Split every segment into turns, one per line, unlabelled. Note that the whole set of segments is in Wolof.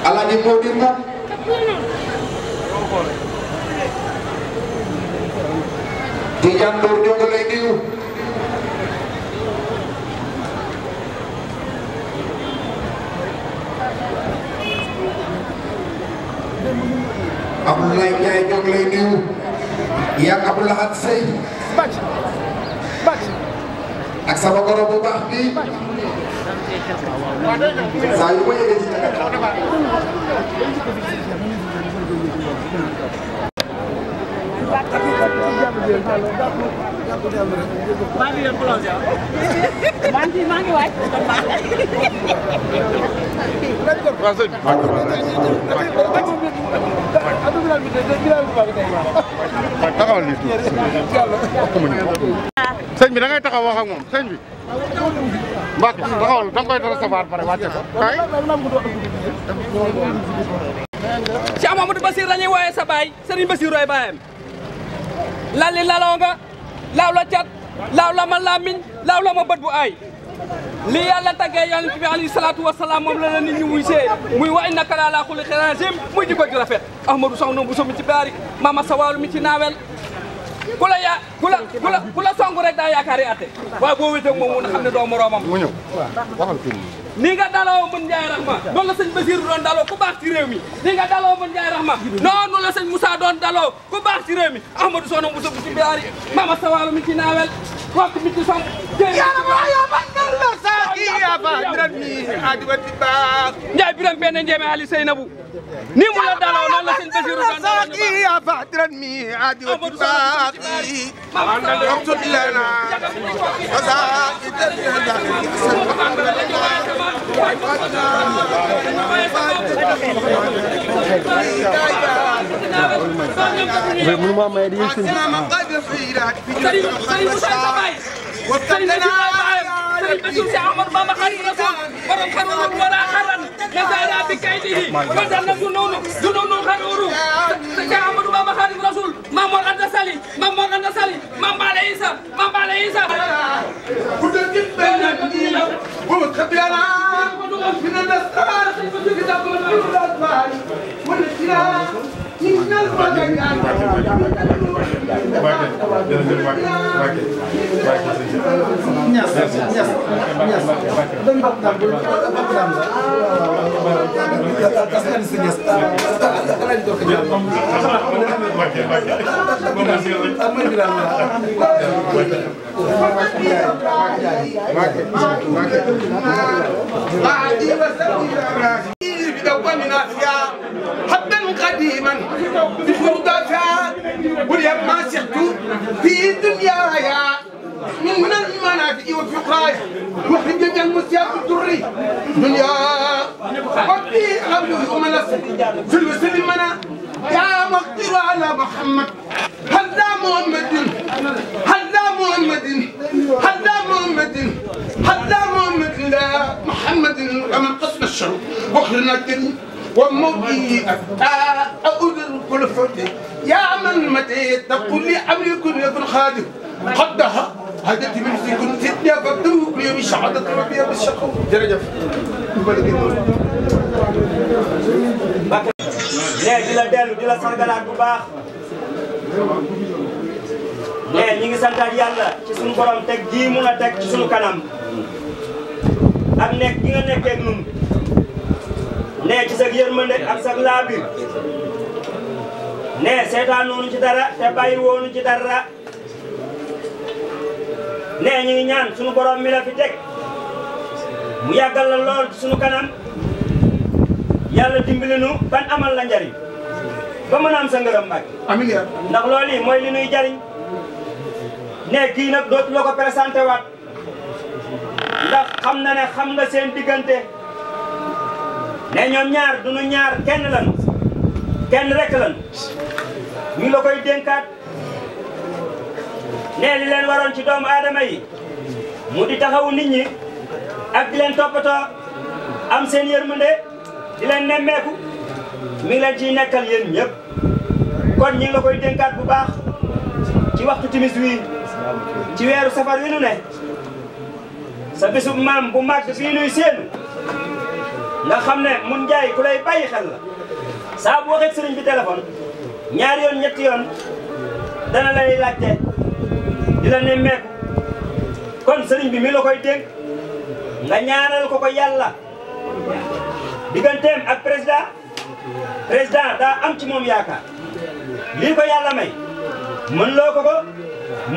Alaaji Modou Mboup Tidiane Ndour ñoo ngi lay nuyu Abdoulaye Ndiaye ñoo ngi lay nuyu yaa ngi Abdou Lahad Seye ak sama goro bu baax bi saa yu ma yëgee ci
maa ngi waaj.
taxawal nii tuuti sëñ bi da ngay taxaw wax ak moom sëñ bi Mbacke taxawal da nga koy recevoir pare wàcce ko kay
Cheikh Mamadou Bassir lañuy wooye sa baay Serigne Bassir roy baayam lalli laloo nga laaw la cat laaw la ma làmmiñ laaw la ma bët bu aay li yàlla taggee yonent bi alayhi salaatu wasalaam moom la nit ñi wuy see muy wa innaka la ala xuluqin aziim muy jikko ju rafet Ahmadou Sow bu so mi ci baari Mama Sawalu mi ci naawel ku la songu rek daa yaakaari atte waaye boo wéeteeg moom mun a xam ne doo moroomam
mu ñëw waxal kii
ni nga daloo mën Ndiaye Rahma noonu la sëñ Basiru doon daloo ku baax ci réew mi ni nga daloo mën Ndiaye Rahma noonu la sëñ Moussa doon daloo ku baax ci réew mi Ahmadou Sow bu so mi ci baari Mama Sawalu mi ci naawel waxtu mi ci som Ndiaye biram benn njéeme Ali Seynabou ni mu la daloo noonu la sëñ Basiru doon Serigne Bassirou Cheikh Ahmadou Bamba Khadimu Rasul borom xarul wala xaran nasara bi kaydihi wadana jununu xaruru Cheikh Ahmadou Bamba Khadimu Rasul Mamor Anta Sali Mambale Isa
حبا قديما بخرداتها ولما سحت في دنيايا من المنافع وفقرايا وحد جميع المسياب الدري دنيا ربي غبله ومنس في الوسل المنى يا مقدر على محمد هلا محمد لا محمد ومن قصد الشر واخرنا الكريم وموتي أعود كل فوتي يا من متى تقول لي أمري كن يكون خادم قدها هدتي من في كنت تدني فبدو لي بشهادة ربي بالشقو جرجف
léegi di la dellu di la sargalaat bu baax léegi ñi ngi santaat yàlla ci sunu borom teg ji mun a teg ci sunu kanam ak nekk gi nga nekkee ak ñun nee ci sa yërmande ak sa laabir nee seetaan noonu ci dara te bàyyi woonu ci dara nee ñu ngi ñaan sunu borom mi la fi teg mu yàggal la lool ci sunu kanam yàlla dimbali nu ban amal la njariñ ba mën a am sa ngërëm Mbàkke
amiin yaa
ndax loolu yi mooy li nuy jariñ ne kii nag dootu la ko présenté waat ndax xam na ne xam nga seen diggante ne ñoom ñaar duñu ñaar kenn rek lan ñu ngi la koy dénkaat ne li leen waroon ci doomu aadama yi mu di taxawu nit ñi ak di leen toppatoo am seen yërmande di leen nemmeeku mi ngi leen ciy nekkal yéen ñëpp kon ñi ngi la koy dénkaat bu baax ci waxtu timis wi ci weeru safar wi nu ne sa bisub maam bu màgg fii nuy séenu nga xam ne mun njaay ku lay bàyyi xel la saa bu waxee sëriñ bi téléphone ñaari yoon ñetti yoon dana lay laajte di la nemmeeku kon sëriñ bi mi la koy dénk nga ñaanal ko yàlla digganteem ak président daa am ci moom yaakaar lii ko yàlla may mën loo ko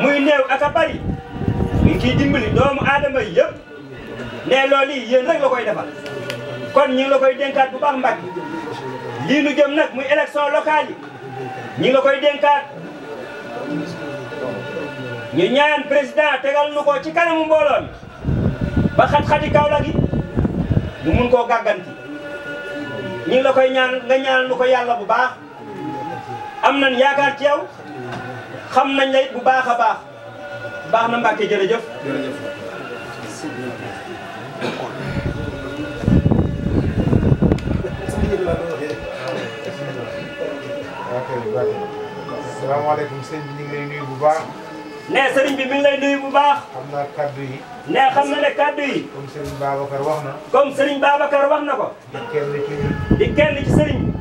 muy néew ak a bari mi ngi ciy dimbali doomu aadama yi yëpp ne loolu yi yéen rek la koy defal kon ñu ngi la koy dénkaat bu baax Mbacke lii nu jëm nag muy élection locale yi ñu ngi la koy dénkaat ñu ñaan président tegal nu ko ci kanamu mbooloo mi ba xat-xati Kaolack gi mu mun koo gàgganti ñu ngi la koy ñaan nga ñaanal nu ko yàlla bu baax am nañ yaakaar ci yow xam nañ la it bu baax a baax na Mbacke jërëjëf.
salaamaaleykum sëñ bi ñu ngi lay nuyu bu baax.
ne sëriñ bi mi ngi lay nuyu bu baax.
xam naa kaddu yi.
ne xam na ne kaddu yi.
comme Serigne Babacar wax na.
comme Serigne Babacar wax na ko.
di kenn ci ñun.
di kenn ci sëriñ bi.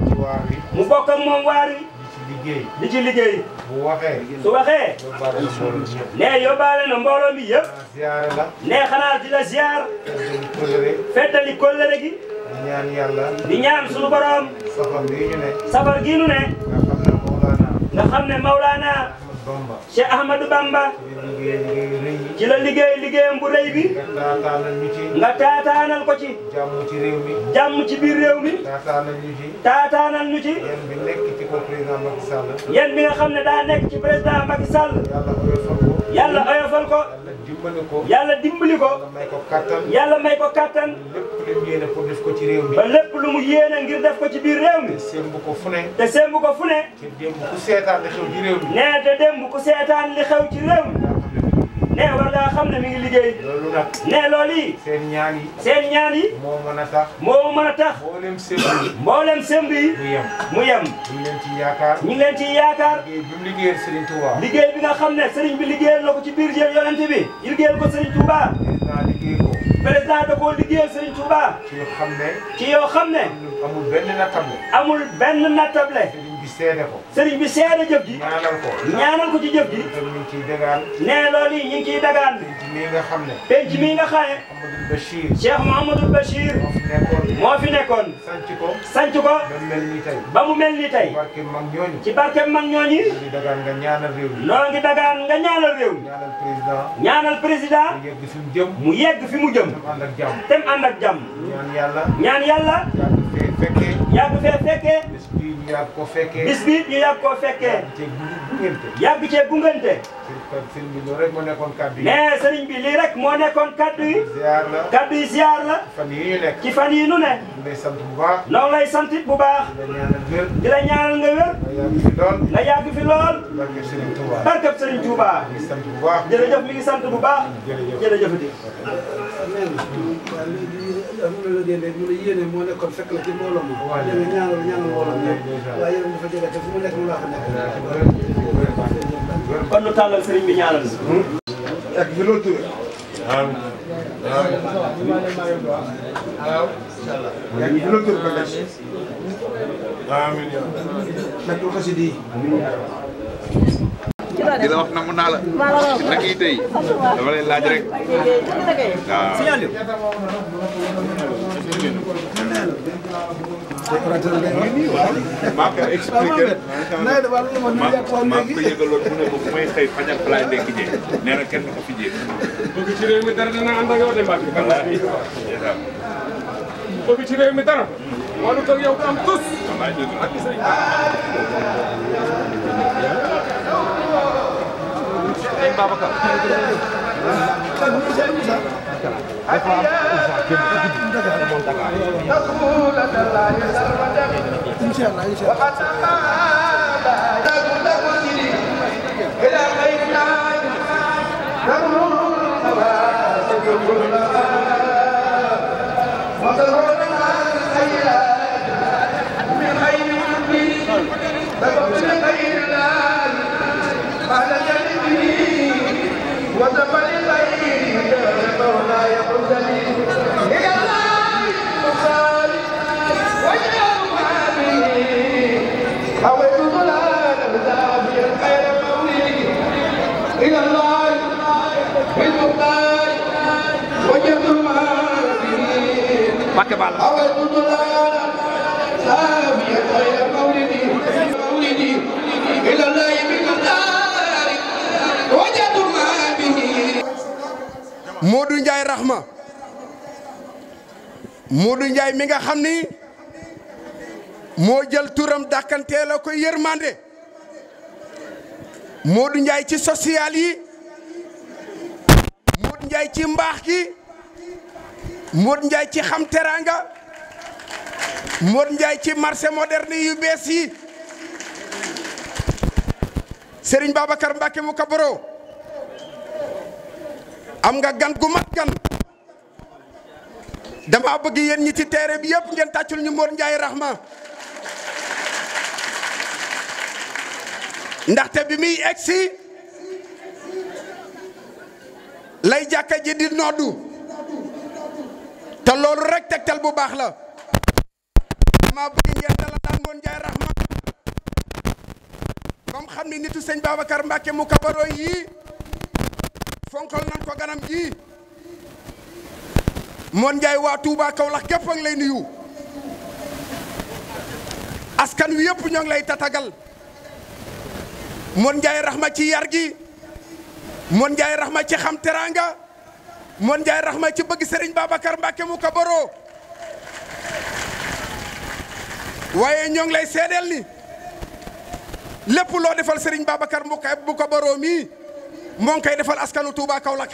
ci waar wi.
mu bokk ak moom waar wi.
di ci liggéey. bu waxee.
su waxee.
yóbbaale na mbooloo mi yëpp.
ne yóbbaale na mbooloo mi yëpp.
ziyaare la.
ne xanaa di la ziar. feddali kóllëre gi.
di ñaan yàlla.
di ñaan sunu borom.
safar gii ñu ne.
safar gii ñu ne. nga xam ne Maulana. Cheikh Ahmadou Bamba. ci la liggéeyam bu rëy bi.
nga taataanal ñu ci.
nga taataanal ko ci.
jàmm ci réew mi.
jàmm ci biir réew mi.
taataanal ñu ci.
taataanal ñu ci.
yéen bi nekk ci ko président Macky Sall.
yéen bi nga xam ne daa nekk ci président Macky Sall.
yàlla oyofal ko.
yàlla oyofal ko.
yàlla dimbali ko.
yàlla dimbali ko.
yàlla may ko kattan.
yàlla may ko kattan.
lépp lu mu yéene pour def ko ci réew mi.
ba lépp lu mu yéene ngir def ko ci biir réew mi.
te sémbu ko fu ne.
te sémbu ko fu ne.
te démb ku seetaan li xew ci réew mi.
nee te démb ku seetaan li xew ci réew mi. nee war ngaa xam ne mi ngi liggéey.
loolu nag.
nee loolu yi.
seen ñaan yi.
seen ñaan yi.
moo mën a tax.
moo mën a tax.
mboolem sémb yi.
mboolem sémb yi. mu yem.
ñu ngi leen ci yaakaar.
ñu ngi leen ci yaakaar.
liggéey bi mu liggéeyal Serigne Touba.
liggéey bi nga xam ne Serigne bi liggéeyal na ko ci biir yonent bi. liggéeyal ko Serigne Touba.
président liggéey ko.
président da koo liggéeyal Serigne Touba.
ci yoo xam ne.
ci yoo xam ne.
amul benn nattable.
amul benn nattable.
Serigne bi seede ko.
Serigne bi seede jëf ji.
ñaanal ko.
ñaanal ko ci jëf ji.
ñu ngi ciy dagaan.
nee loolu yi ñu ngi ciy dagaan.
penc mii nga xam ne.
penc mii nga xam ne.
Mouhamadou Bachir.
Cheikh Mouhamadou Bachir.
moo fi nekkoon.
moo fi nekkoon.
sanc ko.
sanc ko.
ba mu mel ni tey.
ba mu mel ni tey.
barke mag ñooñu.
ci barke mag ñooñi.
ñu ngi dagaan nga ñaanal réew mi.
noo ngi dagaan nga ñaanal réew mi.
ñaanal président.
ñaanal président.
mu yegg fi mu jëm.
mu yegg fi mu jëm.
mu ànd ak jàmm.
tem ànd ak jàmm.
ñaan yàlla.
ñaan yàlla.
yàgg fee fekkee.
yàgg fee fekkee.
bis bii ñu yàgg ko fekkee.
bis bi ñu yàgg koo fekkee. yàgg cee gungante.
sëriñ bi loolu rek moo nekkoon kaddu yi.
mais sëriñ bi lii rek moo nekkoon kaddu yi.
ziar la.
kaddu yi ziar la.
fan yii ñu nekk.
ci fan yii nu ne.
ñu lay sant bu baax.
noo lay sant bu baax.
di la ñaanal wér.
di la ñaanal nga wér.
nga yàgg fi lool.
nga yàgg fi lool.
barke Serigne Touba.
barkeb Serigne Touba.
mi ngi sant bu baax.
jërëjëf mi ngi sant bu baax. jërëjëf di.
mu ne yéene moo nekkoon fekk la ci mbooloo mi. waaw ñaanal mbooloo mi waaye yéen dafa jóge te fu mu nekk mu laa fa nekk.
kon nu tàllal sëriñ bi ñaanal.
ak bi loolu tur.
amiin.
waaw. yaa ngi bi loolu tur ba des.
amiin.
nag lu xasida yi.
di la wax namm naa la. nag yi tey dama lay laaj rek. waaw. maa ko expliqué. maa ko yëgaloon mu ne ko fu may xëy fajar fa laay ndekki jee nee na kenn du ko fi jee.
bëgg ci réew mi dara dina ànd ak yow de Mbacke. wallaahi. bëgg ci réew mi dara. wala toog yow du am tus.
wallaahi dëgg la.
Sëñ Babacar.
وزمن الغيب مولاي قل لي يا الله
Mbàkke Balla
Modou Ndiaye Rahma Modou Ndiaye mi nga xam ni moo jël turam dàkkantee la ko yërmande Modou Ndiaye ci social yi Modou Ndiaye ci mbaax gi Modou Ndiaye ci xam teranga Modou Ndiaye ci marché moderne yu bees yi Serigne Babacar Mbacke mu kabaro am nga gan gu mat gan dama bëgg yéen ñi ci terrain bi yëpp ngeen tàccul ñu Modou Ndiaye Rahma ndaxte bi muy egsi lay jàkka ji di noddu te loolu rek tegtal bu baax la dama bëgg ngeen dala daan Modou Ndiaye Rahma comme xam ni nitu sëñ Babacar Mbacke mu kabaro yi fonkal nan ko ganam ji Modou Ndiaye waa Touba Kaolack gépp a ngi lay nuyu askan wi yëpp ñoo ngi lay tatagal Modou Ndiaye Rahma ci yar gi Modou Ndiaye Rahma ci xam teranga Modou Ndiaye Rahma ci bëgg Serigne Babacar Mbacke mu kabaro waaye ñoo ngi lay seedeel ni lépp loo defal Serigne Babacar mu kabaro mi moo ngi koy defal askanu Touba Kaolack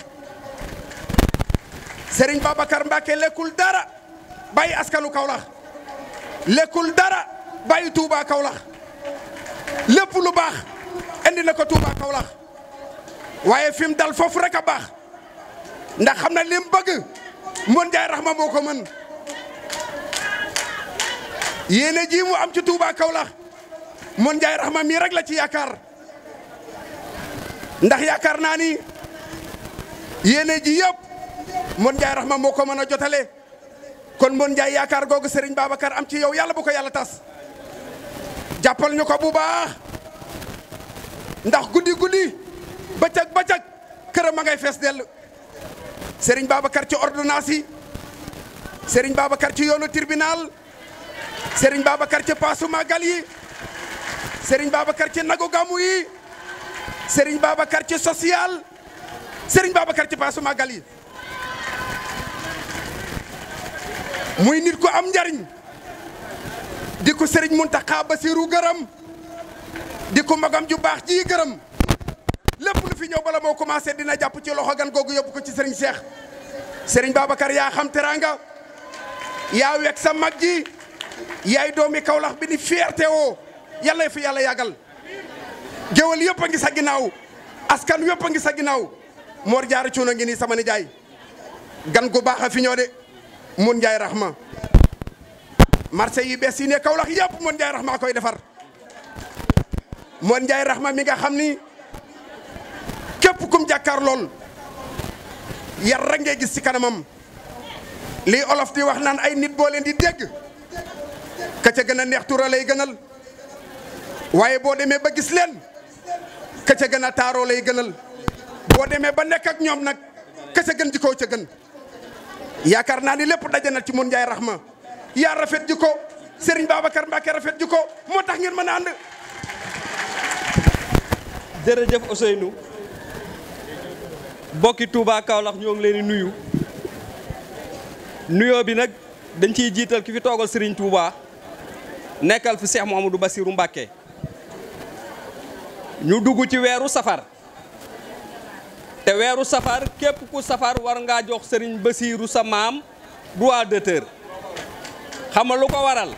Serigne Babacar Mbacke lekkul dara bàyyi askanu Kaolack lekkul dara bàyyi Touba Kaolack lépp lu baax indi na ko Touba Kaolack waaye fi mu dal foofu rek a baax ndax xam na lim bëgg Modou Ndiaye Rahma moo ko mën yéene ji mu am ci Touba Kaolack Modou Ndiaye Rahma mii rek la ci yaakaar ndax yaakaar naa ni yéene ji yëpp Modou Ndiaye Rahma moo ko mën a jotale kon Modou Ndiaye yaakaar googu Serigne Babacar am ci yow yàlla bu ko yàlla tas jàppal ñu ko bu baax ndax guddi guddi bëccëg bëccëg këram a ngay fees dell Serigne Babacar ci ordonnance yi Serigne Babacar ci yoonu tribunal Serigne Babacar ci paasu magal yi Serigne Babacar ci nagu gamu yi Serigne Babacar ci social Serigne Babacar ci paasu magal yi muy nit ku am njariñ di ko Serigne Mountakha Bassirou gërëm di ko magam ju baax ji gërëm lépp lu fi ñëw bala moo commencé dina jàpp ci loxo gan googu yóbbu ko ci Serigne Cheikh Serigne Babacar yaa xam teranga yaa wekk sa mag ji yaay doomi Kaolack bi ni fierté woo yàlla fi yàlla yàggal géwal yëpp a ngi sa ginnaaw askan yëpp a ngi sa ginnaaw Mor Diarra Thioune ngi nii sama nijaay gan gu baax a fi ñëw de Modou Ndiaye Rahma marché yi bees yi ne Kaolack yëpp Modou Ndiaye Rahma koy defar Modou Ndiaye Rahma mi nga xam ni képp kum jàkkaar lool yar rek ngay gis ci kanamam lii olof di wax naan ay nit boo leen di dégg ka ca gën a neex tura lay gënal waaye boo demee ba gis leen ka ca gën a taaroo lay gënal boo demee ba nekk ak ñoom nag ka ca gën jikko ca gën yaakaar naa ni lépp daje na ci Modou Ndiaye Rahma yaa rafet jikko Serigne Babacar Mbacke rafet jikko moo tax ngeen mën a ànd.
jërëjëf Ousseynou bokki Touba Kaolack ñoo ngi leen di nuyu nuyoo bi nag dañ ciy jiital ki fi toogal Serigne Touba nekkal fi Cheikh Mouhamadou Bassirou Mbacke ñu dugg ci weeru safar te weeru safar képp ku safar war ngaa jox Serigne Bassirou sa maam droit d'auteur xam nga lu ko waral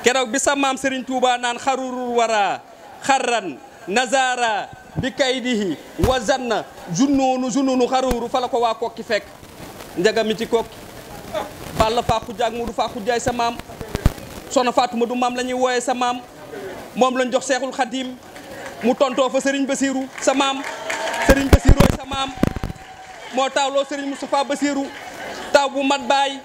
keroog bi sa maam Serigne Touba naan xarurul wara xarran nazara bi kaydihi wa zanna junnoonu xaruru fa la ko waa kokki fekk njaga mi ci kokki balla faa xujjaak mu du faa xujjaay sa maam soxna Faatuma du maam la ñuy wooye sa maam moom lañ jox Seexul Xadim mu tontoo fa Serigne Bassirou sa maam Serigne Bassirou sa maam moo taawloo Serigne Moustapha Bassirou taw bu mat baay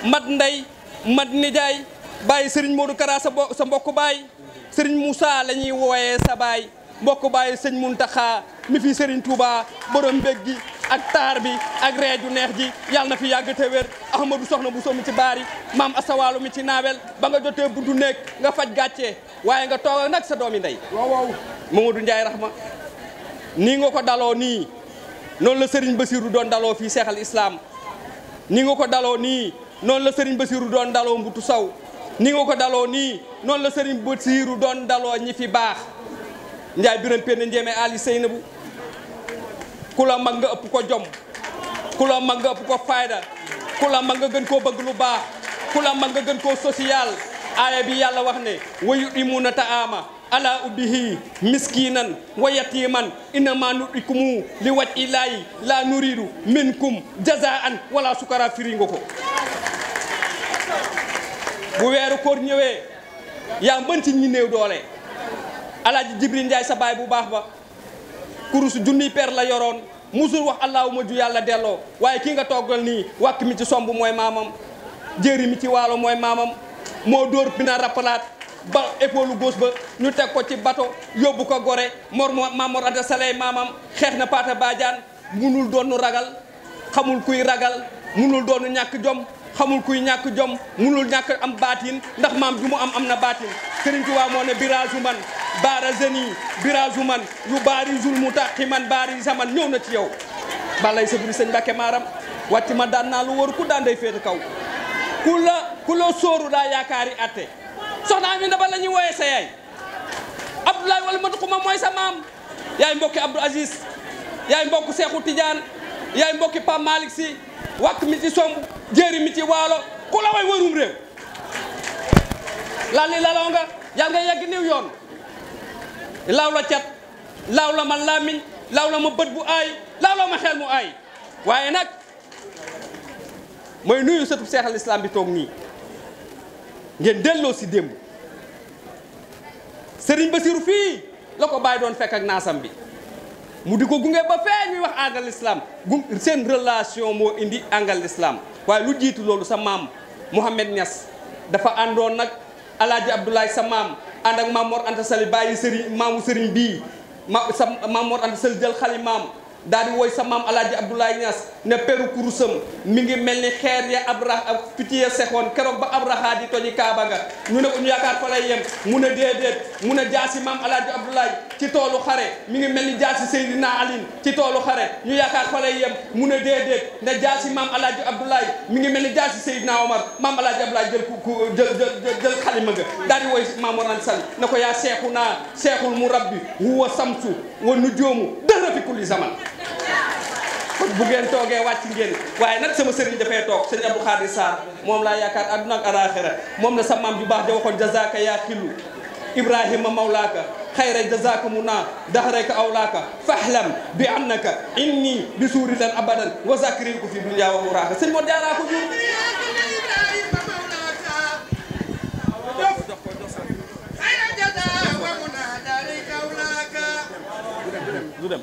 mat ndey mat nijaay bàyyi Serigne Modou Kara sa mbokk baay Serigne Moussa la ñuy wooyee sa baay mbokk baay sëñ Mountakha mi fi Serigne Touba borom mbég gi ak taar bi ak reeju neex ji yàlla na fi yàgg te wér Ahmadou soxna bu mi ci baari maam asawaalu mi ci naawel ba nga jotee buntu nekk nga faj gàccee waaye nga toog nag sa doomi ndey waaw Mamadou Ndiaye Rahma nii nga ko daloo nii noonu la Serigne Bassirou doon daloo fii Seexal Islam nii nga ko daloo nii noonu la Serigne Bassirou doon daloo Mbutu Saw nii nga ko daloo nii noonu la Serigne Bassirou doon daloo ñi fi baax Ndiaye Biram Penda Njéeme Ali Seynabu ku la mag nga ëpp ko jom ku la mag nga ëpp ko fayda ku la mag nga gën koo bëgg lu baax ku la mag nga gën koo social aaya bi yàlla wax ne wa yutimuna ta'ama ala ubbihi miskinan wa yatiman innama nut'ikumu li waj ilahi la nuridu minkum jazaan wala sukara firi nga ko bu weeru koor ñëwee yaa mën ci ñi néew doole alaaji Jibril Njaay sa baay bu baax ba kurus junniy per la yoroon musul wax allahuma ju yàlla delloo waaye kii nga toggal nii wàkk mi ci somb mooy maamam jéeri mi ci waalo mooy maamam moo dóor bina rappalaat ba épaule gauche ba ñu teg ko ci bato yóbbu ko gore Mamor Anta Sali maamam xeex na Paata Badiane munul doonu ragal xamul kuy ragal munul doonu ñàkk jom xamul kuy ñàkk jom munul ñàkk am baatin ndax maam ju mu am na baatin Sëriñ Tuubaa moo ne biraasu man baara zeni biraasu man yu baari zulmu taqi man baari zaman ñëw na ci yow balay saburi sëñ Mbàkke maaram wàcc ma daan naa lu waru ku daan day féete kaw ku la sóoru daa yaakaari atte soxna Ami Ndaba la ñuy wooyee sa yaay Abdoulaye wala matu xuma mooy sa maam yaay mbokki Abdou Aziz yaay mbokk Seexu Tidiane yaay mbokki Pam Malick Sy wàkk mi ci somb jéeri mi ci waalo ku la way warum réew lali laloo nga yàlla nga yegg niw yoon laaw la cat laaw la ma làmmiñ laaw la ma bët bu aay laaw la ma xel mu aay waaye nag mooy nuyu sëtub Seexal Islam bi toog nii ngeen delloo si démb Serigne Bassirou fii la ko bàyyi doon fekk ak naasam bi mu di ko gunge ba fee ñuy wax àngal islam seen relation moo indi àngal islam waaye lu jiitu loolu sa maam Mouhamed Niass dafa àndoon nag Alaaji Abdoulaye sa maam ànd ak Mamor Anta Sali bàyyi Serigne maamu Serigne bii sa Mamor Anta Sali jël xali maam daal di woy sa maam Alaaji Abdoulaye Niass ne peru kurusam mi ngi mel ni xeer ya picc ya sexoon keroog ba Abraha di toji Kaaba nga ñu ne ko ñu yaakaar fa lay yem mu ne déedéet mu ne jaasi maam Alaaji Abdoulaye ci toolu xare mi ngi mel ni jaasi Seydina Ali ci toolu xare ñu yaakaar fa lay yem mu ne déedéet ne jaasi maam Alaaji Abdoulaye mi ngi mel ni jaasi Seydina Omar maam Alaaji Abdoulaye jël xalima nga daal di woy Maam Anta Sali ne ko yaa seexu naa seexul mu rabbi huwa samsu wa nujoomu dëra fi kulli zaman kon bu ngeen toogee wàcc ngeen waaye nag sama sëriñ dafay toog sëñ Abdou Khadir Sarr moom laa yaakaar àdduna ak alaaxira moom la sa maam ju baax ja waxoon jazaaka yaa xillu ibrahima mawlaaka xayra jazaaka mu naa daxarayka awlaaka fahlam bi annaka inni bi suuri lan abadan wa zakrin ko fi dunya wa muraaka sëñ moo jaaraa ko jur du dem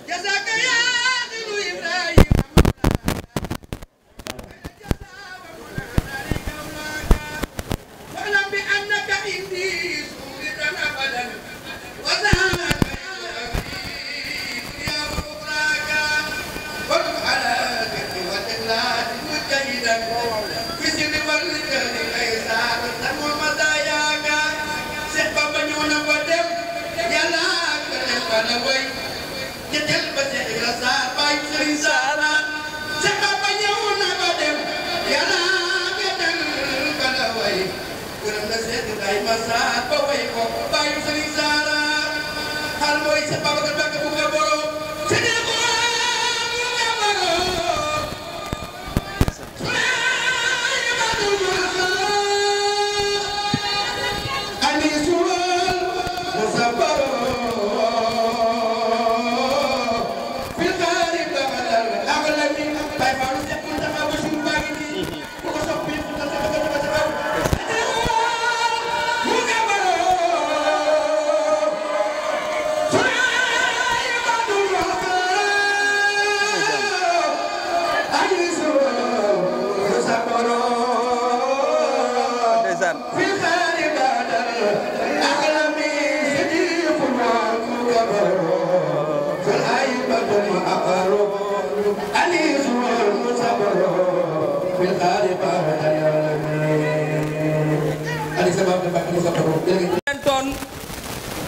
fentoon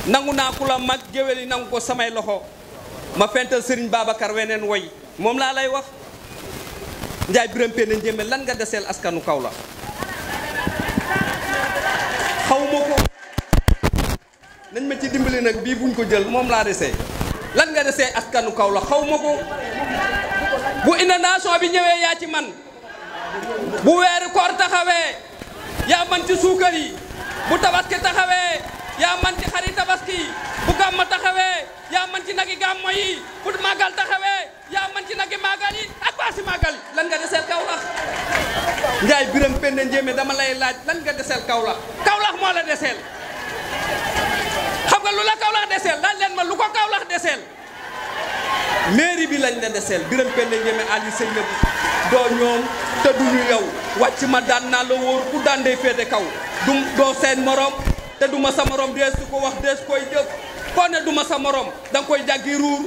nangu naa ku la mag géwél yi nangu ko samay loxo ma fental Serigne Babacar weneen woy moom laa lay wax Ndiaye Birame Penda Ndiémé lan nga deseel askanu Kaolack xaw ma ko nañ ma ci dimbali nag bii buñ ko jël moom laa desee lan nga desee askanu Kaolack xaw ma ko bu inondation bi ñëwee yaa ci man bu weeru koor taxawee yaa man ci suukar yi bu tabaski taxawee yaa man ci xari tabaski bu gàmma taxawee yaa man ci nagi gàmmo yi bu màggal taxawee yaa man ci nagi màggal yi ak paasi màggal yi lan nga deseel Kaolack Ndiaye Birame Penda Ndiémé dama lay laaj lan nga deseel Kaolack Kaolack moo la deseel xam nga lu la Kaolack deseel laaj leen ma lu ko Kaolack deseel mairie bi lañ la deseel Birame Penda Ndiémé Ali Sëñ la doo ñoom te duñu yow wàcc ma daan naa la wóor ku daan day féete kaw du doo seen morom te du ma sa morom dees su ko wax dees koy jëf koo ne du ma sa morom da nga koy jàggi ruur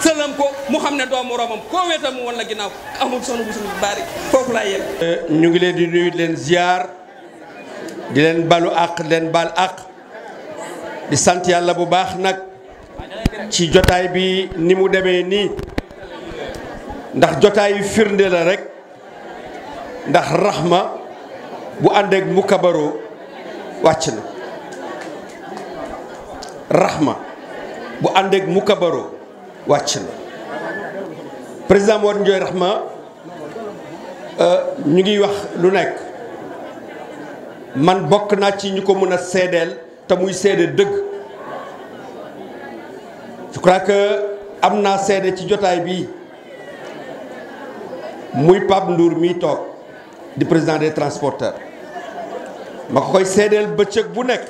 sëlam ko mu xam ne doo moromam koo wéetal mu woon la ginnaaw amul soxna bu suñu bari foofu laay yem.
ñu ngi leen di nuyu leen ziar di leen balu àq leen bal àq di sant yàlla bu baax nag ci jotaay bi ni mu demee nii ndax jotaay firnde la rek ndax raxma bu ànd ak mu kabaro wàcc na raxma bu ànd ak mu kabaro wàcc na président Modou Ndiaye Rahma ñu ngi wax lu nekk man bokk naa ci ñu ko mën a seedeel te muy seede dëgg je crois que am naa seede ci jotaay bii muy Pape Ndour mii toog di président des transporteurs ma ko koy seedeel bëccëg bu nekk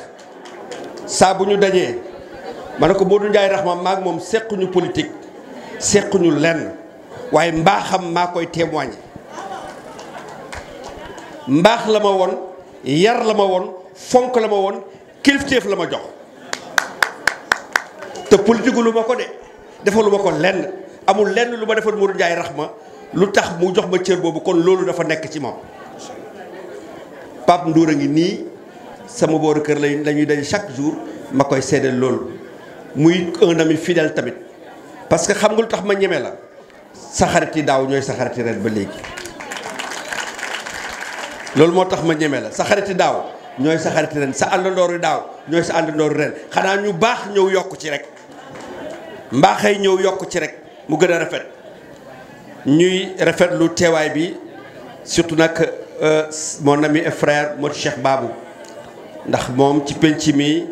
saa bu ñu dajee ma ne ko Modou Ndiaye Rahma maag moom sequñu politique sequñu lenn waaye mbaaxam maa koy témoigner mbaax la ma woon yar la ma woon fonk la ma woon kilifteef la ma jox te politique lu ma ko de defalu ma ko lenn amul lenn lu ma defal Modou Ndiaye Rahma lu tax mu jox ma cër boobu kon loolu dafa nekk ci moom Pape Ndour a ngi nii sama booru kër la ñuy daje chaque jour ma koy seedeel loolu muy un ami fidèle tamit parce que xam nga lu tax ma ñeme la sa xarit yi daaw ñooy sa xarit yi ren ba léegi loolu moo tax ma ñeme la sa xarit yi daaw ñooy sa xarit ren sa àndandoor yi daaw ñooy sa àndandoor ren xanaa ñu baax ñëw yokk ci rek mbaaxay ñëw yokk ci rek mu gën a rafet ñuy rafetlu teewaay bi surtout nag mon ami et frère Modou Cheikh Babou ndax moom ci penc mi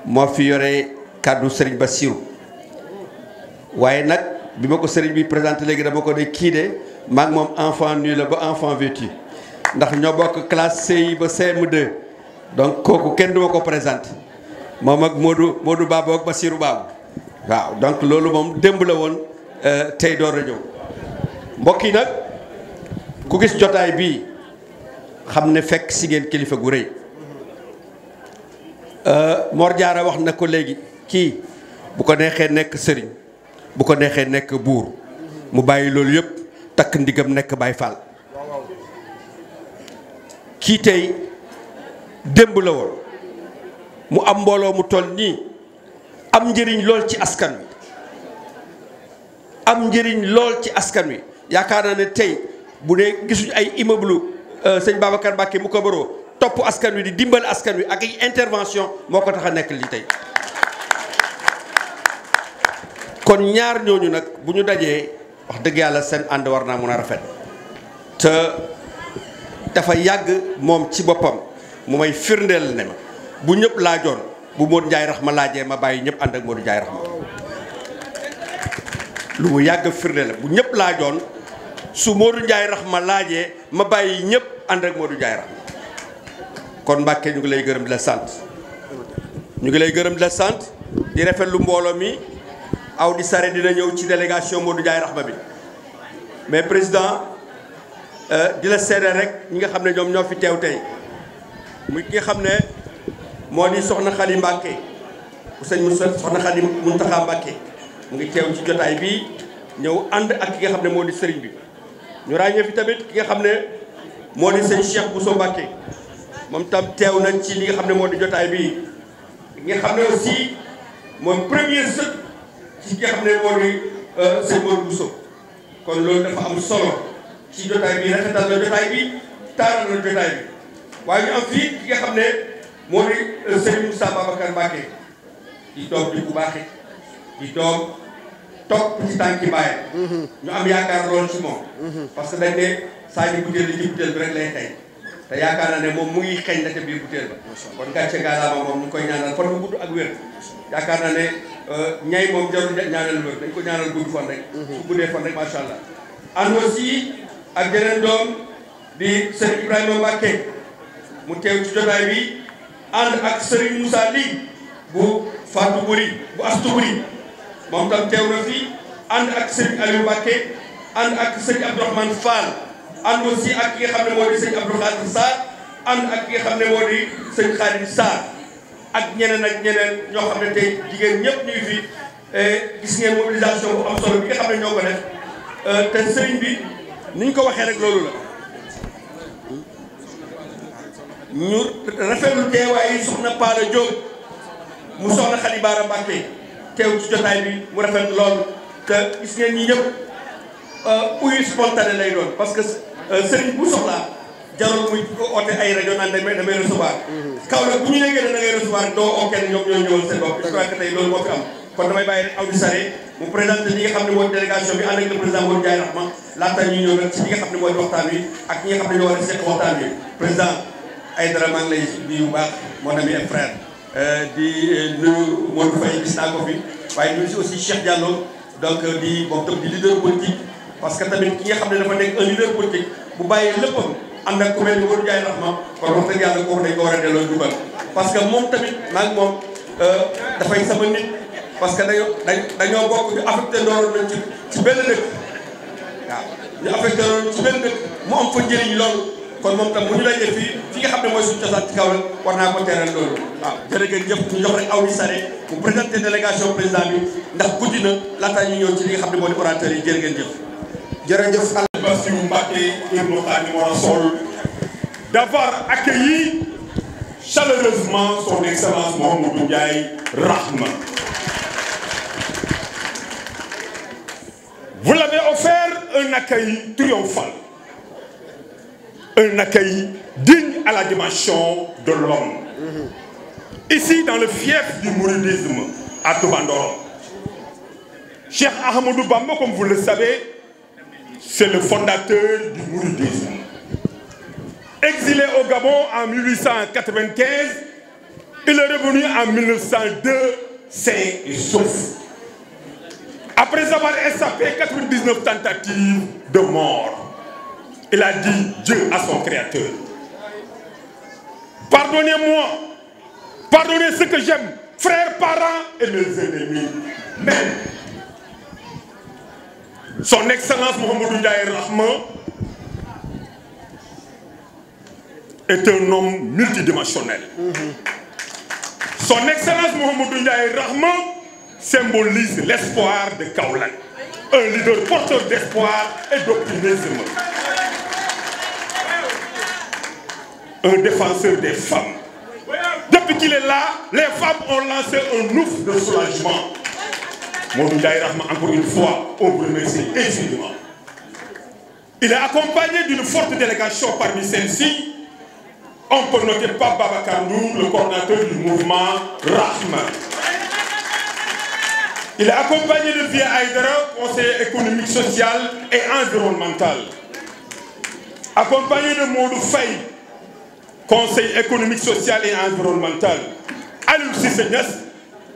moo fi yore kàddu Serigne Bassirou waaye nag bi ma ko Serigne bi présenté léegi dama ko ne kii de maag moom enfant nu la ba enfant vêtu ndax ñoo bokk classe CI ba CM2 donc kooku kenn duma ko présenté moom ak Modou Babou ak Bassirou Babou waaw donc loolu moom démb la woon tey door a ñëw mbokk yi nag ku gis jotaay bii xam ne fekk si ngeen kilifa gu rëy Mor Diarra wax na ko léegi kii bu ko neexee nekk sëriñ bu ko neexee nekk buur mu bàyyi loolu yëpp takk ndigam nekk Baay Faal kii tey démb la woon mu am mbooloo mu toll nii am njëriñ lool ci askan wi am njëriñ lool ci askan wi yaakaar naa ne tey bu dee gisuñu ay immeuble sëñ Babacar Mbacké mu ko bëroo topp askan wi di dimbal askan wi ak ay intervention moo ko tax a nekk lii tey kon ñaar ñooñu nag bu ñu dajee wax dëgg yàlla seen ànd war naa mun a rafet te dafa yàgg moom ci boppam mu may firndeel ne ma bu ñëpp laajoon bu Modou Ndiaye Rahma laajee ma bàyyi ñëpp ànd ak Modou Ndiaye Rahma lu mu yàgg firndeel bu ñëpp laajoon su Modou Ndiaye Rahma laajee ma bàyyi ñëpp ànd ak Modou Ndiaye Rahma kon Mbàkke ñu ngi lay gërëm di la sant ñu ngi lay gërëm di la sant di rafetlu mbooloo mi aw di sare dina ñëw ci délégation Modou Ndiaye Rahma bi mais président di la seedeel rek ñi nga xam ne ñoom ñoo fi teew tey muy ki nga xam ne moo di soxna Xali Mbàkke bu sëñ Moussa soxna Xali Muntaxa Mbàkke mu ngi teew ci jotaay bi ñëw ànd ak ki nga xam ne moo di sëriñ bi ñu ràññee fi tamit ki nga xam ne moo di sëñ Cheikh Bousso Mbàkke moom tam teew na ci li nga xam ne moo di jotaay bi nga xam ne aussi moom premier sët ci nga xam ne moo di sëñ Modou Bousso kon loolu dafa am solo ci jotaay bi rafetal na jotaay bi taaral na jotaay bi waaye ñu am fii ki nga xam ne moo di Serigne Moussa Babacar Mbacké di doom di ku baaxe di doom topp ci tànki baay ñu am yaakaar lool ci moom parce que dañ ne saa ni butéel li ci butéel bi rek lay xëy te yaakaar naa ne moom mu ngi xeeñ la ca biir butéel ba kon gàcce gaalaama moom ñu koy ñaanal fan bu gudd ak wér yaakaar naa ne ñay moom jarul ñaanal wér dañ ko ñaanal gudd fan rek su guddee fan rek macha allah ànd aussi ak jeneen doom di Serigne Ibrahima Mbacké mu teew ci jotaay bi ànd ak Serigne Moussa Ly bu Fatou Buri bu Astou Buri moom tam teew na fi ànd ak Serigne Aliou Mbacké ànd ak Serigne Abdourahmane Fall ànd aussi ak ki nga xam ne moo di Serigne Abdou Khadir Sarr ànd ak ki nga xam ne moo di Serigne Khadim Sarr ak ñeneen ñoo xam ne tey jigéen ñëpp ñuy fi gis ngeen mobilisation bu am solo bi nga xam ne ñoo ko def te Serigne bi ni ñu ko waxee rek loolu la ñu rafetlu teewaay yi soxna Paala Diop mu soxna Khady Bara Mbacké teew ci jotaay bi mu rafet lool te gis ngeen ñi ñëpp uyu spontané lay doon parce que sëriñ bu soxlaa jarul muy oote ay rajo naan damay recevoir Kaolack bu ñu nekkee ne da ngay recevoir doo oo kenn ñoom ñoo ñëwal seen bopp je crois que tey loolu moo fi am kon damay bàyyi rek Audou Saré mu présenté li nga xam ne mooy délégation bi ànd ak le président Modou Ndiaye Rahma laata ñu ñëw nag ci li nga xam ne mooy waxtaan wi ak ñi nga xam ne ñoo war a seq waxtaan wi président Aïdara maa ngi lay nuyu bu baax mon ami et frère di nuyu Modou Faye gis naa ko fi waaye nuyu si aussi Cheikh Diallo donc di moom tam di leader politique parce que tamit ki nga xam ne dafa nekk un leader politique bu bàyyee léppam ànd ak ku mel ni Modou Ndiaye Rahma kon wax dëgg yàlla kooku dañ ko war a delloo jukkal parce que moom tamit maa ngi moom dafay sama nit parce que dañoo bokk ñu affecté ndooroon nañ ci benn dëkk waaw ñu affecté ndooroon ci benn dëkk mu am fa njëriñ loolu kon moom tam bu ñu dajee fi nga xam ne mooy suñu cosaan ci kaw la war naa ko teeral loolu waaw jërëjëf ñu jox rek Audou Saré mu présenté délégation président bi ndax guddi na laataa ñu ñëw ci li nga xam ne moo di orateur yi jërë ngeen jëf.
jërëjëf Bassirou Mbacké Ibn Khadimou Rassoul d'avoir accueilli chaleureusement son excellence Mouhamadou Ndiaye Rahma. Vous l'avez offert un accueil triomphal, un accueil digne à la dimension de l'homme. Ici, dans le fief du mouridisme, à Touba Ndorong, Cheikh Ahmadou Bamba, comme vous le savez, c'est le fondateur du mouridisme. Exilé au Gabon en 1895, il est revenu en 1902, sain et sauf. Après avoir échappé 99 tentatives de mort, il a dit Dieu à son créateur. Pardonnez-moi, pardonnez ce que j'aime, frères, parents et mes ennemis. Même son Excellence Mouhamadou Ndiaye Rahma est un homme multidimensionnel. Son Excellence Mouhamadou Ndiaye Rahma symbolise l'espoir de Kaolack, un leader porteur d'espoir et d'optimisme, un défenseur des femmes. Depuis qu'il est là, les femmes ont lancé un ouf de soulagement. Mouhamadou Ndiaye Rahma, encore une fois, on vous remercie infiniment. Il est accompagné d'une forte délégation parmi celles-ci. On peut noter Pape Babacar Ndour, le coordinateur du mouvement Rahma. Il est accompagné de Vieux Aïdara, conseiller économique, social et environnemental. Accompagné de Modou Faye, conseiller économique, social et environnemental. Aliou Cissé Niass,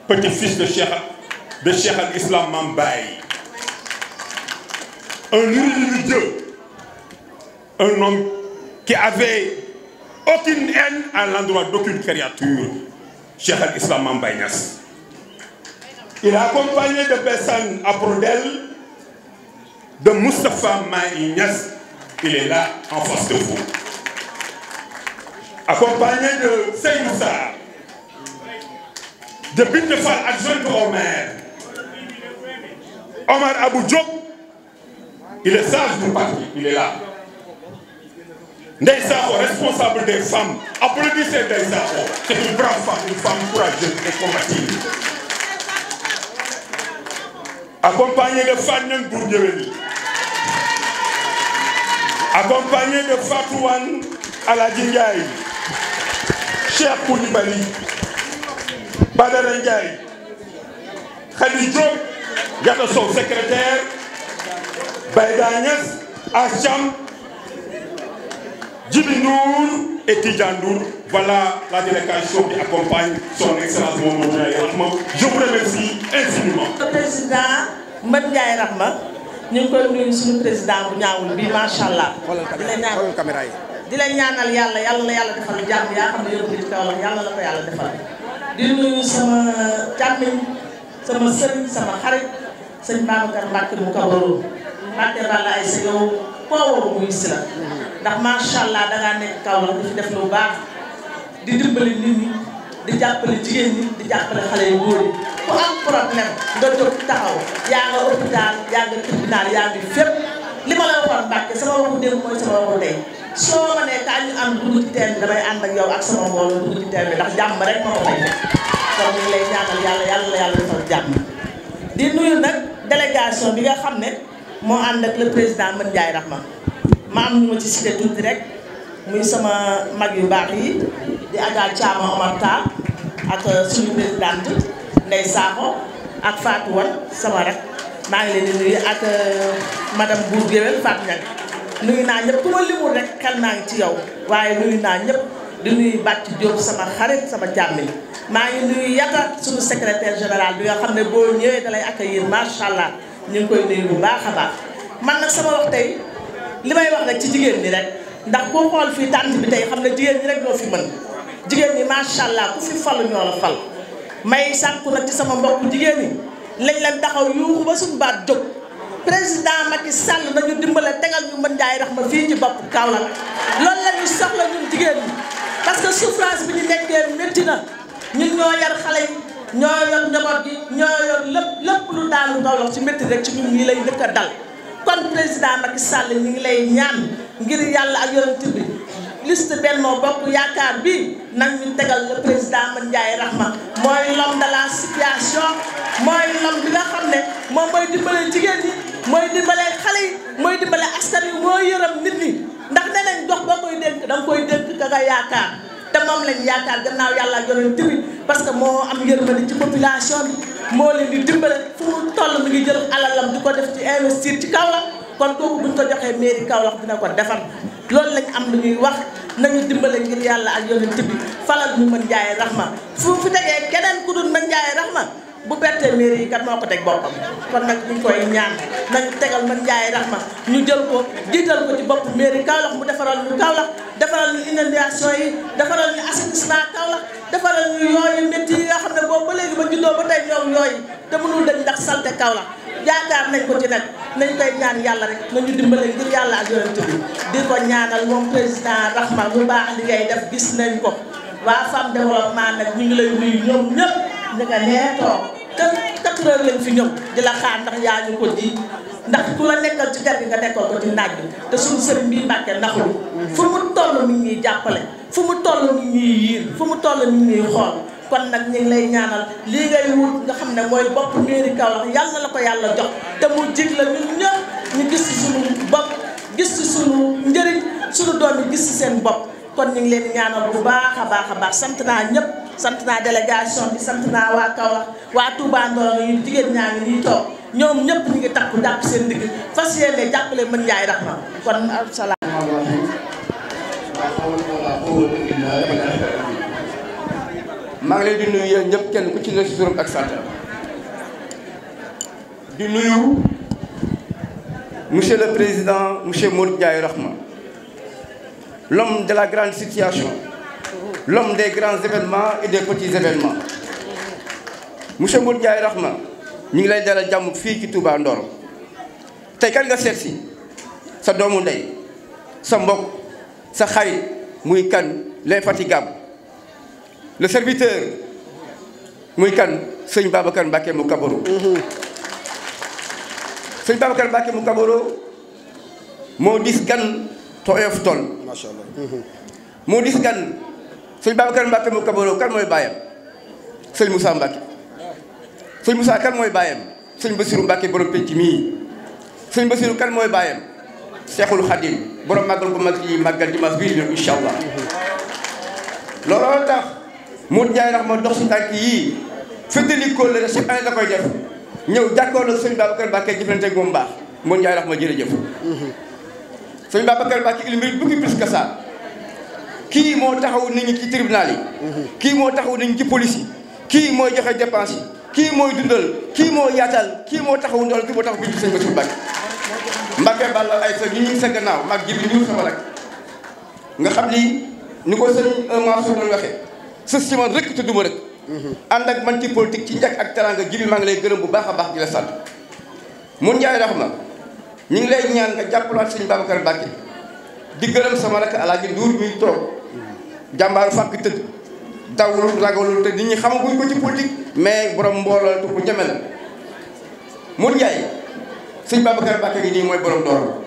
petit-fils de Cheikh al-Islam Mambaye. Un religieux, un homme qui avait aucune haine à l'endroit d'aucune créature, Cheikh al-Islam Mambaye Niass. Il est accompagné de Bessane Aprodel, de Moustapha Maï Niass. Il est là, en face de vous. Accompagné de Seydou Sarr, de Bintefal adjoint Omer, Omar Abou Diop, il est sage du parti, il est là. Ndeye Sakho, responsable des femmes. Applaudissez Ndeye Sakho. C'est une brave femme, une femme courageuse et combative. Accompagnée de Fagnan Bourdieueli. Accompagnée de Fatouane Aladjingaï. Cheikh Koulibaly. Badara Ndiaye. Khady Diop. Yata Sow, secrétaire. Baïda Agnès. Acham. Djibi Nour et Tidjandour, voilà la délégation qui accompagne son excellence Mamadou Ndiaye Rahma. Je vous remercie infiniment.
Le président Mamadou Ndiaye Rahma, ñu ngi koy nuyu suñu président bu ñaawul bi macha allah. di la ñaanal caméra yi. di la ñaanal yàlla na yàlla defal jàmm yaa xam ne yóbbu ci kaw la yàlla la ko yàlla defal. di nuyu sama càmmiñ sama sëriñ sama xarit sëñ Babacar Mbacke mu Kabaro Mbacke Balla ay sa yow koo woo muy si la. ndax macha allah dangaa nekk kaw la di fi def lu baax di dimbali nit ñi di jàppale jigéen ñi di jàppale xale yu góor yi ku am problème nga jóg taxaw yaa nga hôpital yaa nga tribunal yaa ngi fépp li ma la waxoon Mbàkke sama waxu démb mooy sama waxu tey soo ma nee kaa ñu am dugg ci teen bi damay ànd ak yow ak sama mbooloo dugg ci teen bi ndax jàmm rek moo ko fay def kon ñu ngi lay ñaanal yàlla defal jàmm di nuyu nag délégation bi nga xam ne moo ànd ak le président Mamadou Ndiaye Rahma ma am ñu ma ci cité tuuti rek muy sama mag yu baax yi di Adja Thiama Omar Tall ak suñu présidente Ndeye Sakho ak Fatou Wan sama rek maa ngi leen di nuyu ak madame Bour Guewel Fatou Niang nuyu naa ñëpp ku ma limul rek xel naa ngi ci yow waaye nuyu naa ñëpp di nuyu Bàcc Diop sama xarit sama jàmmiñ maa ngi nuyu Yata suñu secrétaire général bi nga xam ne boo ñëwee dalay accueillir macha allah ñu ngi koy nuyu bu baax a baax man nag sama wax tey li may wax rek ci jigéen ñi rek ndax boo xool fii tànt bi tey xam ne jigéen ñi rek ñoo fi mën jigéen ñi macha allah ku fi falu ñoo la fal may sàkku nag ci sama mbokku jigéen ñi lañ leen taxaw yuuxu ba suñu baat jóg président Macky Sall nañu dimbale tegal ñu Mamadou Ndiaye Rahma fii ci bopp Kaolack loolu la ñu soxla ñun jigéen ñi parce que souffrance bi ñu nekkee métti na ñun ñoo yar xale yi ñoo yor njaboot gi ñoo yor lépp lu daanu Kaolack ci métti rek ci ñun ñii lay njëkk a dal kon président Macky Sall ñu ngi lay ñaan ngir yàlla ak yonent bi liste Benno Bokk Yaakaar bi nag ñu tegal le président Mamadou Ndiaye Rahma mooy l'homme de la situation mooy l'homme bi nga xam ne moom mooy dimbale jigéen ñi mooy dimbale xale yi mooy dimbale askan wi mooy yërëm nit ñi ndax nee nañ jox boo koy dénk da nga koy dénk ka nga yaakaar te moom lañ yaakaar gannaaw yàlla ak yonent bi parce que moo am yërmande ci population bi moo leen di dimbale fu mu toll mi ngi jël alalam di ko def ci investir ci Kaolack kon kooku buñ ko joxee mairie Kaolack dina ko defar loolu lañ am lu ñuy wax nañu dimbale ngir yàlla ak yonent bi falal ñu Mamadou Ndiaye Rahma fu fi tegee keneen ku dul Mamadou Ndiaye Rahma bu bettee mairie yi kat moo ko teg boppam kon nag ñu koy ñaan nañu tegal Mamadou Ndiaye Rahma ñu jël ko jiital ko ci bopp mairie Kaolack mu defaral ñu Kaolack defaral ñu inondation yi defaral ñu assainissement Kaolack defaral ñu yooyu métti yi nga xam ne boobu ba léegi ba juddoo ba tey ñoom yooyu te mënul dañ ndax salte Kaolack yaakaar nañ ko ci nag nañ koy ñaan yàlla rek nañu dimbale ngir yàlla ak yonent bi di ko ñaanal moom président Rahma bu baax li ngay def gis nañ ko waa femme développement nag ñu ngi lay nuyu ñoom ñëpp ñu nga nee toog te 4 heures lañ fi ñëw di la xaar ndax yaa ñu ko ji ndax ku la nekkal ci kër gi nga nekkal ko ci naaj bi te suñu sëriñ bi Mbàkke naxul fu mu toll mi ngi ñuy jàppale fu mu toll mi ngi ñuy yiir fu mu toll mi ngi ñuy xool kon nag ñu ngi lay ñaanal lii ngay wut nga xam ne mooy bopp mairie Kaolack yàlla na la ko yàlla jox te mu jig la ñun ñëpp ñu gis ci suñu bopp gis ci suñu njëriñ suñu doom yi gis ci seen bopp kon ñu ngi leen ñaanal bu baax a baax sant naa ñëpp sant naa délégation bi sant naa waa Kaolack waa Touba Ndorong yi jigéen ñaa ngi nii toog ñoom ñëpp ñu ngi takku jàpp seen digg fas yéene jàppale Mamadou Ndiaye Rahma kon salaam.
maa ngi leen di nuyu yéen ñëpp kenn ku ci ne si turam ak sant di nuyu monsieur le président monsieur Mamadou Ndiaye Rahma l'homme de la grande situation l'homme des grands événements et des petits événements monsieur Mamadou Ndiaye Rahma ñu ngi lay dalal jàmm fii ci Touba Ndorong tey kan nga seet si sa doomu ndey sa mbokk sa xarit muy kan l'infatigable le serviteur muy kan sëñ Babacar Mbacke mu Kabaro sëñ Babacar Mbacke mu Kabaro moo dis gan tooyof tool
macha allah.
moo dis gan sëñ Babacar Mbacke mu Kabaro kan mooy bàyyam sëñ Moussa Mbacke sëñ Moussa kan mooy bàyyam sëñ Bassirou Mbacke borom penc mii sëñ Bassirou kan mooy bàyyam Cheikhul Khadim borom màggal bu mag yi màggal dimanche bii di ñëw incha allah. looloo tax Modou Ndiaye ndax ma dox si tànk yii fëttali kóllëre chaque année da koy def ñëw jàkkaarloo sëñ Babacar Mbacke jëflante ak moom baax Modou Ndiaye ndax ma jërëjëf. sëñ Babacar Mbacke il mérite beaucoup plus que ça. kii moo taxaw nit ñi ci tribunal yi. kii moo taxaw nit ñi ci police yi. kii mooy joxe dépense yi. kii mooy dundal kii moo yaatal kii moo taxaw ndool kii moo taxaw bi ci sëñ Bassirou Mbacke. Mbacke Balla ay sa ñu ngi sa gannaaw mag ji bi ñu sama rek nga xam ni ko sëñ Mansour doon waxee sës ci man rek te duma rek. ànd ak man ci politique ci njëkk ak teranga ji bi maa ngi lay gërëm bu baax a baax di la sant. mun Ndiaye rax ma ñu ngi lay ñaan nga jàppalaat sëñ Babacar Mbacke di gërëm sama rek Alaaji Ndour mi toog jàmbaaru fàkk tëdd dawul ragalul te nit ñi xamaguñ ko ci politique mais borom mbooloo tu ko ñeme la. mun Ndiaye sëñ Babacar Mbacke gi nii mooy borom door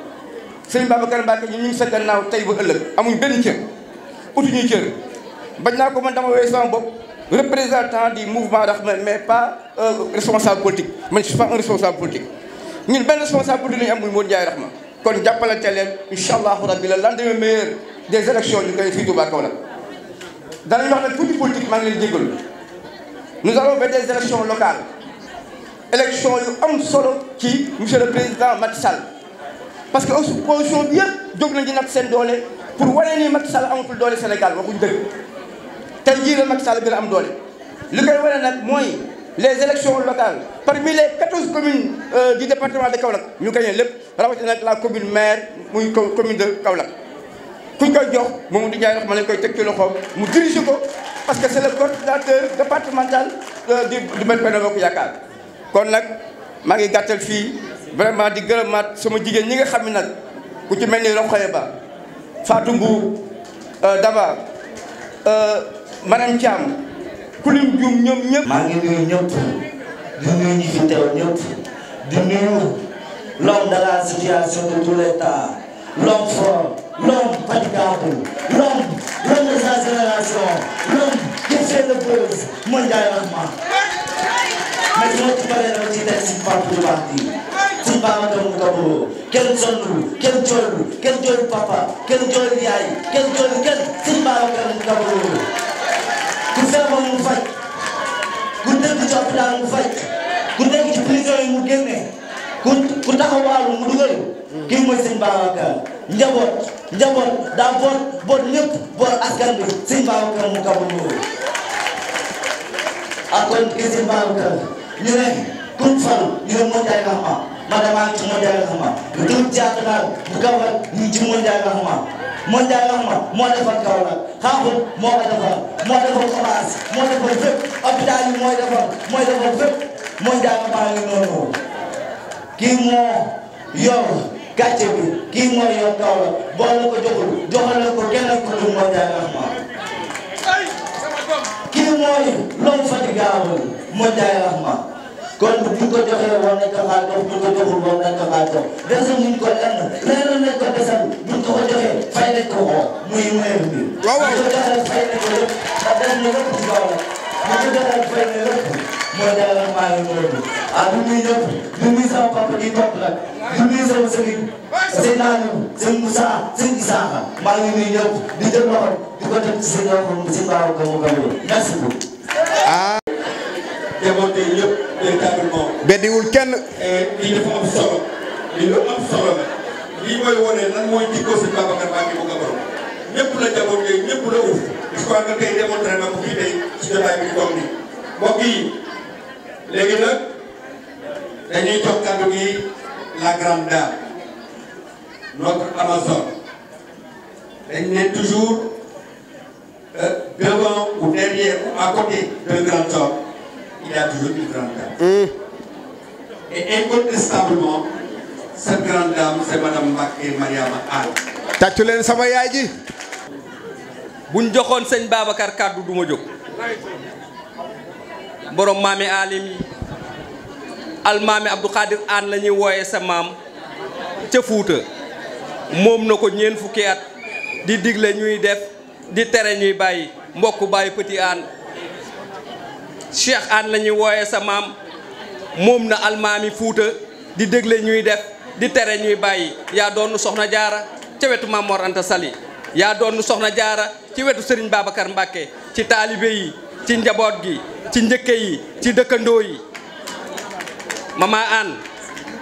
sëñ Babacar Mbacke ñu ngi sa gannaaw tey ba ëllëg amuñ benn cër utuñuy cër bañ naa ko man dama woowee sama bopp représentant du mouvement Rahma mais pas responsable politique man je suis pas un responsable politique ñun benn responsable politique lañu am muy Modou Ndiaye Rahma kon jàppalante leen incha allahu rabbi le lendemain meilleur des élections ñu koy fii Touba Kaolack danañ wax nag tuuti politique maa ngi leen jégalu nous allons vers des élections locales élection yu am solo ci monsieur le président Macky Sall parce que opposition bi yëpp jóg nañ di nag seen doole pour wane ni Macky Sall amatul doole Sénégal waxuñ dëgg tey jii la Macky Sall gën a am doole li koy wane nag mooy les élections locales parmi les 14 communes du département de Kaolack ñu gagné lépp rawatina nag la commune maire muy commune de Kaolack kuñ koy jox Mamadou Ndiaye wax ma lañ koy teg ci loxoom mu diriger ko parce que c'est le coordinateur départemental du Benno Bokk Yaakaar kon nag maa ngi gàttal fii vraiment di gërëmaat sama jigéen ñi nga xam ne nag ku ci mel ni Rokhaya Ba Fatou Mbour Daba Madame Thiam kulim juum ñoom ñëpp.
maa ngi nuyu ñëpp di nuyu ñi fi teew ñëpp di nuyu l'homme de la situation de tous les temps l'homme fort l'homme fatigable l'homme de sa génération l'homme qui fait le buzz Modou Ndiaye Rahma mais su ma ci paree dama ciy teg si parti du parti suñu Babacar mu Kabaro kenn sonnul kenn jooyul kenn jooyul papa kenn jooyul yaay kenn jooyul kenn suñu Babacar mu Kabaro ku feebar mu faj ku dëkk ci hôpital mu faj ku nekk ci prison yi mu génne ku taxawaalu mu dugal kii mooy sëñ Babacar njaboot daa boot ñëpp boot askan bi sëñ Babacar mu Kabaro ak kon kii sëñ Babacar ñu ne kun fal ñu ne Modou Ndiaye Rahma ma damaa ci Modou Ndiaye Rahma ñu dugg théâtre bu Kaolack ñu ci Modou Ndiaye Rahma Modou Ndiaye Rahma moo defar Kaolack xaaxul moo ko defar moo defar commence moo defar fépp hôpital yi mooy defar fépp Modou Ndiaye Rahma ngi noonu kii moo yor gàcce bi kii moo yor Kaolack boo la ko joxal ko kenn ku dul Modou Ndiaye Rahma kii mooy l'homme fatigable Modou Ndiaye Rahma kon bu ñu ko joxee war nañ ko xaar jox bu ñu ko joxul war nañ ko xaar jox desal ñu ko lenn nañ ko desal bu ñu ko joxee fay nañ ko xoo muy maire bi. waaw waaw bu ñu ko joxee fay nañ ko lépp ndax def na lépp ci kaw la bu ñu ko joxee fay na lépp Modou Ndiaye Rahma ngi noonu ah du muy ñëpp du muy sama papa di topp nag du muy sama sëriñ sëñ Nanou sëñ Moussa sëñ Isaaxa maa ngi nuyu ñëpp di jël loxo di ko teg ci sëñ Babacar mu Kabaro merci beaucoup.
démonté ñëpp véritablement.
beddiwul kenn.
lii dafa am solo lii lu am solo la lii mooy wane lan mooy jikko sëñ Babacar Mbacke mu Kabaro ñëpp la jaboote ñëpp la uuf je crois que tey démontré na ko fii tey ci jotaay bi di toog nii mbokk yi léegi nag dañuy jox kàddu gi la grande dame notre Amazone dañ ne toujours devant ou derrière ou à côté d'un grand homme il y a toujours une grande dame. Et incontestablement, cette grande dame, c'est Madame Mbacke Mariama Anne.
tàccu leen sama yaay ji.
buñ joxoon sëñ Babacar kàddu du ma jóg. borom maami alim yi almaami Abdou Khadir Anne la ñuy wooyee sa maam ca Fuuta moom na ko ñeent fukki at di digle ñuy def di tere ñuy bàyyi mbokku bàyyi Petit Hann Cheikh Hann la ñuy wooyee sa maam moom na almaami Fuuta di digle ñuy def di tere ñuy bàyyi yaa doon soxna jaara ca wetu Maam Mor Anta Sali yaa doon soxna jaara ci wetu Serigne Babacar Mbacké ci taalibe yi ci njaboot gi ci njëkke yi ci dëkkandoo yi Mama Hann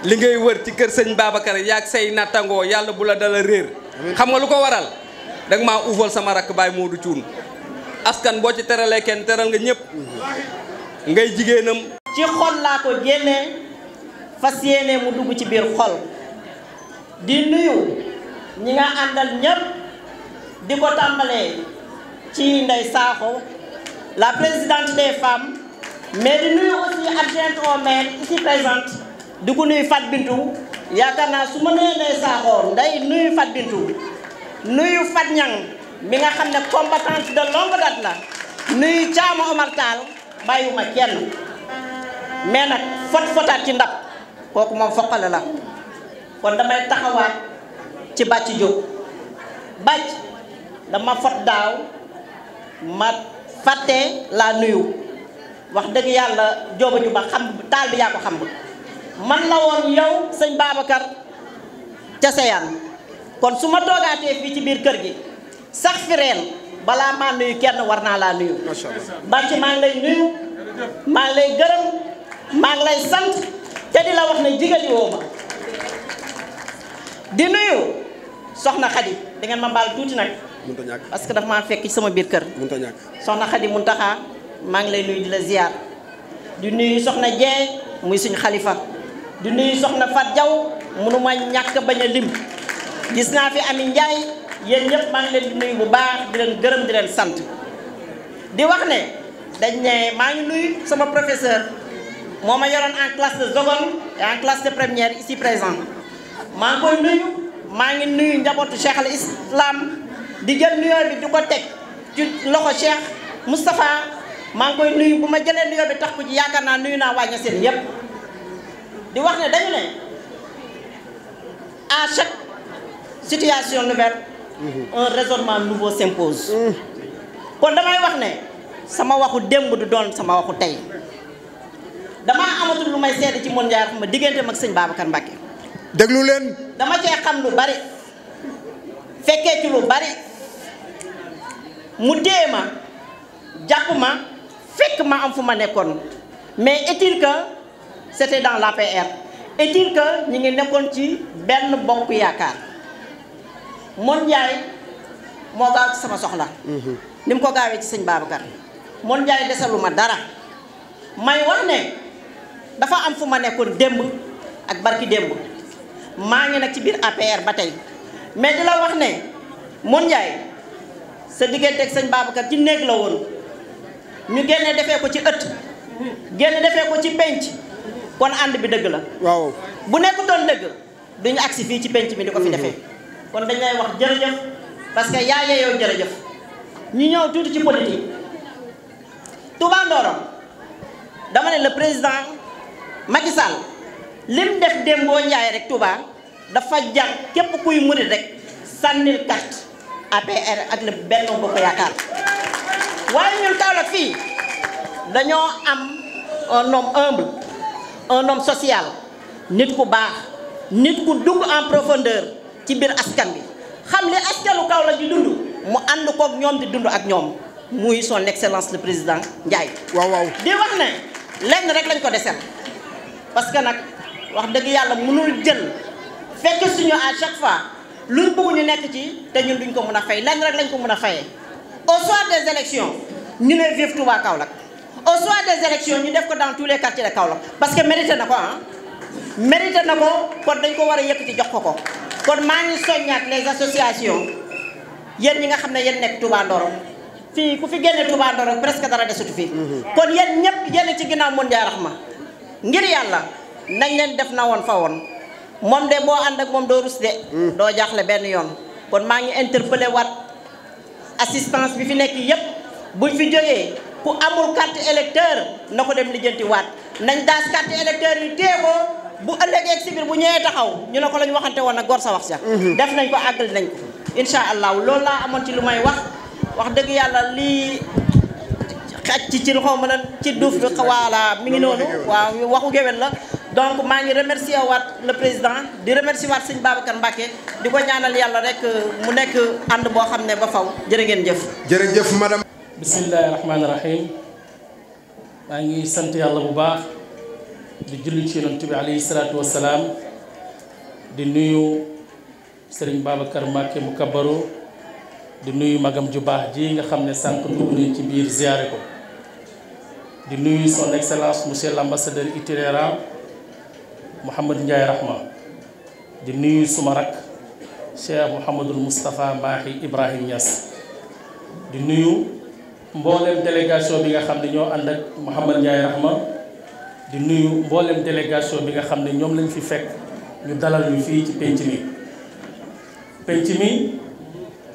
li ngay wër ci kër sëñ Babacar yaag say nattangoo yàlla bu la dala réer xam nga lu ko waral danga maa uufal sama rakk baay Modou Thioune askan boo ci teralee kenn teral nga ñëpp ngay jigéenam
ci xol laa ko génnee fas yéene mu dugg ci biir xol di nuyu ñi nga àndal ñëpp di ko tàmbalee ci Ndeye Sakho la présidente des femmes mais di nuyu aussi adjointe au maire ici présente di ko nuyu Fat Bintou yaakaar naa su ma nee Ndeye Sakho nday nuyu Fat Bintou nuyu Fat Ñang mi nga xam ne combattante de longue date la nuyu Thiama Omar Tall bàyyiwuma kenn mais nag fotaat ci ndab kooku moom foqale la kon damay taxawaat ci Bàcc Diop Bàcc dama fot daaw ma fàtte laa nuyu wax dëgg yàlla jooba juba xam taal bi yaa ko xam man la woon yow sëñ Babacar ca Seyaan kon su ma toogaatee fii ci biir kër gi sax fi reen balaa maa nuyu kenn war naa laa nuyu Bàcc maa ngi lay nuyu maa ngi lay gërëm maa ngi lay sant te di la wax ne jigéen ñi woo ma di nuyu soxna Xadi di ngeen ma baal tuuti nag
mënta ñàkk
parce que dafa maa fekk ci sama biir kër
mënta ñàkk
soxna Xadi Muntaxa maa ngi lay nuyu di la ziar di nuyu soxna Dieng muy suñu xalifa di nuyu soxna Fat Diaw mënuma ñàkk bañ a lim gis naa fi Ami Njaay yéen ñëpp maa ngi leen di nuyu bu baax di leen gërëm di leen sant di wax ne dañ ne maa ngi nuyu sama professeur moo ma yoroon en classe de seconde et en classe de première ici présent maa ngi koy nuyu maa ngi nuyu njabootu Cheikh al Islam di jël nuyoo bi di ko teg ci loxo Cheikh Moustapha maa ngi koy nuyu bu ma jëlee nuyoo bi tax ko ci yaakaar naa nuyu naa wàññi seen yépp di wax ne dañu ne à chaque situation nouvelle un raisonnement nouveau s'impose kon damay wax ne sama waxu démb du doon sama waxu tey damaa amatul lu may seede ci Modou Ndiaye Rahma digganteem ak sëñ Babacar Mbacké
déglu leen
dama cee xam lu bari fekkee ci lu bari mu téye ma jàpp ma fekk ma am fu ma nekkoon mais est-il que c'était dans l'APR est-il que ñi ngi nekkoon ci benn bokk yaakaar Modou Ndiaye moo gaaw ci sama soxla ni mu ko gaawee ci sëñ Babacar Modou Ndiaye desalu ma dara may wax ne dafa am fu ma nekkoon démb ak barki démb maa ngi nag ci biir APR ba tey mais di la wax ne Modou Ndiaye sa diggante ak sëñ Babacar ci néeg la woon ñu génne defee ko ci ëtt génne defee ko ci penc kon ànd bi dëgg la
waaw
bu nekkutoon dëgg duñu agsi fii ci penc mi di ko fi defee kon dañ lay wax jërëjëf parce que yaa yeeyoo jërëjëf ñu ñëw tuuti ci politique Touba Ndorong dama ne le président Macky Sall lim def Dembo Ndiaye rek Touba dafa jar képp kuy murit rek sànnil carte APR ak le Benno Bokk Yaakaar waaye ñun Kaolack fii dañoo am un homme humble un homme social nit ku baax nit ku dugg en profondeur ci biir askan bi xam li askanu Kaolack di dund mu ànd koog ñoom di dund ak ñoom muy son excellence le président Ndiaye.
waaw waaw
di wax ne lenn rek lañ ko desel parce que nag wax dëgg yàlla mënul jël fekk suñu à chaque fois luñ bëgg ñu nekk ci te ñun duñ ko mën a fay lenn rek lañ ko mën a fayee au soir des élections ñu ne vive Touba Kaolack au soir des élections ñu def ko dans tous les quartiers de Kaolack parce que mérité na ko ah mérité na ko kon dañ ko war a yëkkati jox ko ko kon maa ngi soññaat les associations yéen ñi nga xam ne yéen nekk Touba Ndorong fii ku fi génne Touba Ndorong presque dara desutu fii kon yéen ñëpp yéen ci ginnaaw Modou Ndiaye Rahma ngir yàlla nañ leen def na woon fa woon moom de boo ànd ak moom doo rus de doo jaaxle benn yoon kon maa ngi interpellé waat assistance bi fi nekk yépp buñ fi jógee ku amul carte électeur na ko dem lijjanti waat nañ daas carte électeur yi téye ko bu ëllëgee si biir bu ñëwee taxaw ñu ne ko la ñu waxante woon nag gor sa wax sa def nañ ko àggal nañ ko incha allah loolu laa amoon ci lu may wax dëgg yàlla lii xaj ci xaw ma lan ci duuf bi voilà mi ngi noonu waaw waxu géwél la donc maa ngi remercier waat le président di remercier waat sëñ Babacar Mbacké di ko ñaanal yàlla rek mu nekk ànd boo xam ne ba faw jërë ngeen jëf.
jërëjëf madame.
bismillahi rahmaani rahim maa ngi sant yàlla bu baax di julli ci yonent bi alayhi salaatu wassalaam di nuyu Serigne Babacar Mbacké mu kabaro di nuyu magam ju baax ji nga xam ne sànq dugg nañ ci biir ziyaare ko di nuyu son excellence monsieur l'ambassadeur itinérant Mouhamad Ndiaye Rahma di nuyu suma rak Cheikh Mouhamadul Moustapha Mahi Ibrahim Niass di nuyu mboolem délégation bi nga xam ne ñoo ànd ak Mouhamad Ndiaye Rahma di nuyu mboolem délégation bi nga xam ne ñoom lañ fi fekk ñu dalal ñu fii ci penc mi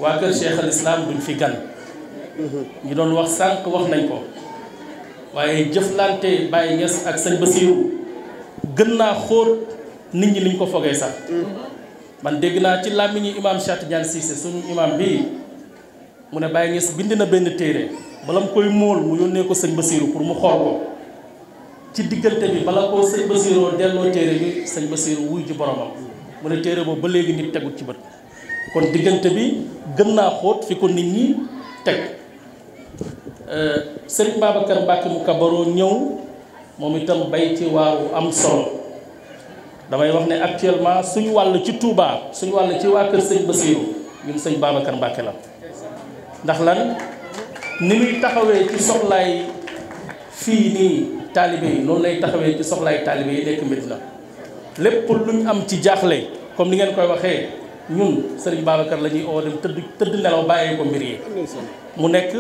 waa kër Cheikh al Islam duñ fi gan ñu doon wax sànq wax nañ ko waaye jëflante Baye Niass ak sëñ Bassirou gën naa xóot nit ñi liñ ko fogee sax man dégg naa ci làmmiñu imam Cheikh Tidiane Cissé suñu imam bii mu ne Baye Niass bind na benn téere bala mu koy móol mu yónnee ko sëñ Bassirou pour mu xool ko ci diggante bi bala koo sëñ Bassirou delloo téere bi sëñ Bassirou wuy ji boromam mu ne téere boobu ba léegi nit tegut ci bët kon diggante bi gën naa xóot fi ko nit ñi teg Serigne Babacar Mbacké mu kabaro ñëw moom itam bay ci waaru am solo damay wax ne actuellement suñu wàll ci Touba suñu wàll ci waa kër sëñ Bassirou ñun sëñ Babacar Mbacké la ndax lan ni muy taxawee ci soxlaay fii nii taalibe yi noonu lay taxawee ci soxlaay taalibe yi nekk Medina lépp luñ am ci jaaxle comme ni ngeen koy waxee ñun Serigne Babacar la ñuy oo dem tëdd nelaw bàyyee ko mbir yi mu nekk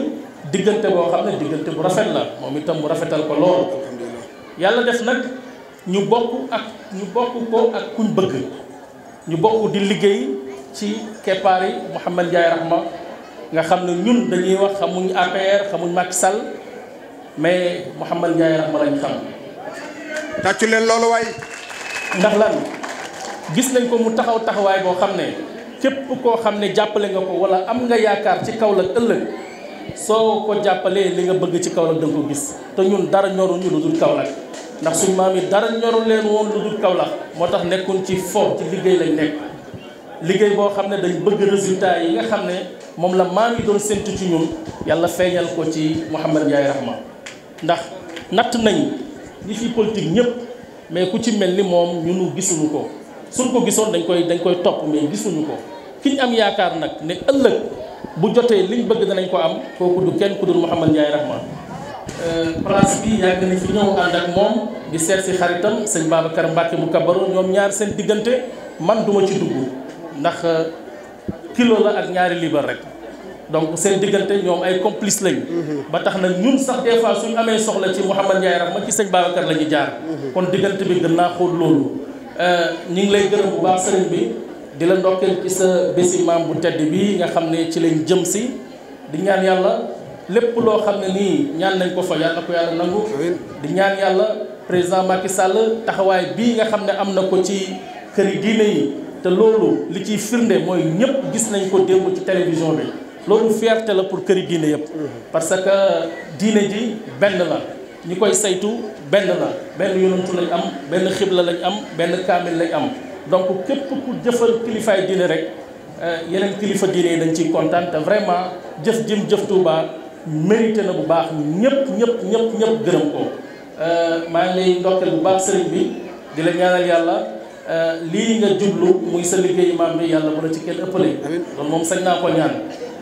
diggante boo xam ne diggante bu rafet la moom itam mu rafetal ko lool yàlla def nag ñu bokk ko ak kuñ bëgg ñu bokk di liggéey ci keppaari Mouhamad Ndiaye Rahma nga xam ne ñun dañuy wax xamuñ APR xamuñ Macky Sall mais Mouhamad Ndiaye Rahma lañ xam.
tàccu leen loolu waay.
ndax lan gis nañ ko mu taxawaay boo xam ne képp koo xam ne jàppale nga ko wala am nga yaakaar ci Kaolack ëllëg soo ko jàppalee li nga bëgg ci Kaolack da nga ko gis te ñun dara ñoruñu lu dul Kaolack ndax suñu maam yi dara ñorul leen woon lu dul Kaolack moo tax nekkuñ ci fo ci liggéey lañ nekk liggéey boo xam ne dañ bëgg résultat yi nga xam ne moom la maam yi doon séntu ci ñun yàlla feeñal ko ci Mouhamad Ndiaye Rahma ndax natt nañ ñi fi politique ñëpp mais ku ci mel ni moom ñunu gisuñu ko suñ ko gisoon dañ koy topp mais gisuñu ko ki ñu am yaakaar nag ne ëllëg bu jotee liñ bëgg danañ ko am kooku du kenn ku dul Mouhamad Ndiaye Rahma place bi yàgg nañ fi ñëw ànd ak moom di seet si xaritam sëñ Babacar Mbacké mu kabaro ñoom ñaar seen diggante man duma ci dugg ndax kilo la ak ñaari libar rek donc seen diggante ñoom ay complice lañ ba tax na ñun sax des fois suñ amee soxla ci Mouhamad Ndiaye Rahma ci sëñ Babacar la ñu jaar kon diggante bi gën naa xool loolu ñu ngi lay gërëm bu baax sëriñ bi di la ndokkeel ci sa bési maam bu tedd bi nga xam ne ci lañ jëm si di ñaan yàlla lépp loo xam ne nii ñaan nañ ko fa yàlla ko yàlla nangu di ñaan yàlla président Macky Sall taxawaay bii nga xam ne am na ko ci këri diine yi te loolu li ciy firnde mooy ñëpp gis nañ ko démb ci télévision bi loolu fierté la pour këri diine yëpp parce que diine ji benn la ñi koy saytu benn la benn yonantu lañ am benn xibla lañ am benn kaamil lañ am donc képp ku jëfal kilifaay diine rek yeneen kilifa diine yi dañ ciy kontaan te vraiment jëf jëm jëf Touba mérité na bu baax ñëpp gërëm ko maa ngi lay ndokkeel bu baax sëriñ bi di la ñaanal yàlla lii nga jublu muy sa liggéey maam bi yàlla bu la ci kenn ëppale loolu moom sañ naa ko ñaan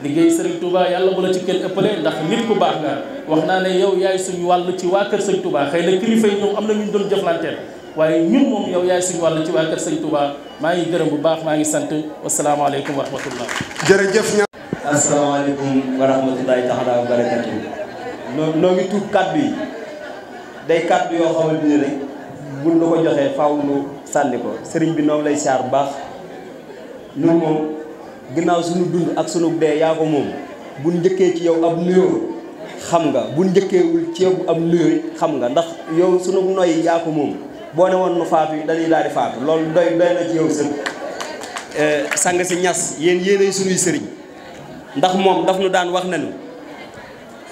liggéey Serigne Touba yàlla bu la ci kenn ëppale ndax nit ku baax nga wax naa ne yow yaay suñu wàll ci waa kër Serigne Touba xëy na kilifa yi ñoom am na ñu doon jëflanteel waaye ñun moom yow yaay suñu wàll ci waa kër Serigne Touba maa ngi gërëm bu baax maa ngi sant wasalaamaaleykum wa rahmatullah.
jërëjëf.
asalaamaaleykum wa rahmatullahi taala wa barakatu. noo ngi tuub kàddu yi day kàddu yoo xamante ni rek buñ la ko joxee faaw nu sànni ko sëriñ bi noonu lay siyaar bu baax ñun moom ginnaaw suñu dund ak suñu dee yaa ko moom buñ njëkkee ci yow ab nuyoo xam nga buñ njëkkeewul ci yow ab nuyoo xam nga ndax yow suñu noy yaa ko moom boo ne woon nu faatu yi dañuy daal di faatu loolu doy na ci yow sëñ sang si ñas yéen yéenay suñuy sëriñ ndax moom daf nu daan wax nañu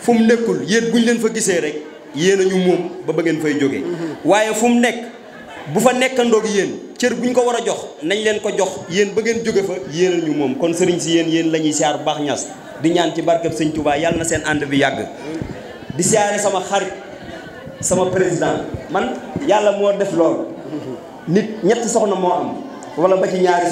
fu mu nekkul yéen buñ leen fa gisee rek yéen a ñu moom ba ngeen fay jógee waaye fu mu nekk bu fa nekkandoog yéen cër buñ ko war a jox nañ leen ko jox yéen ba ngeen jóge fa yéen a ñu moom kon sëriñ si yéen la ñuy siyaar bu baax ñas di ñaan ci barkeb sëñ Touba yàlla na seen ànd bi yàgg di siyaare sama xarit sama président man yàlla moo def loolu nit ñetti soxna moo am wala ba ci ñaari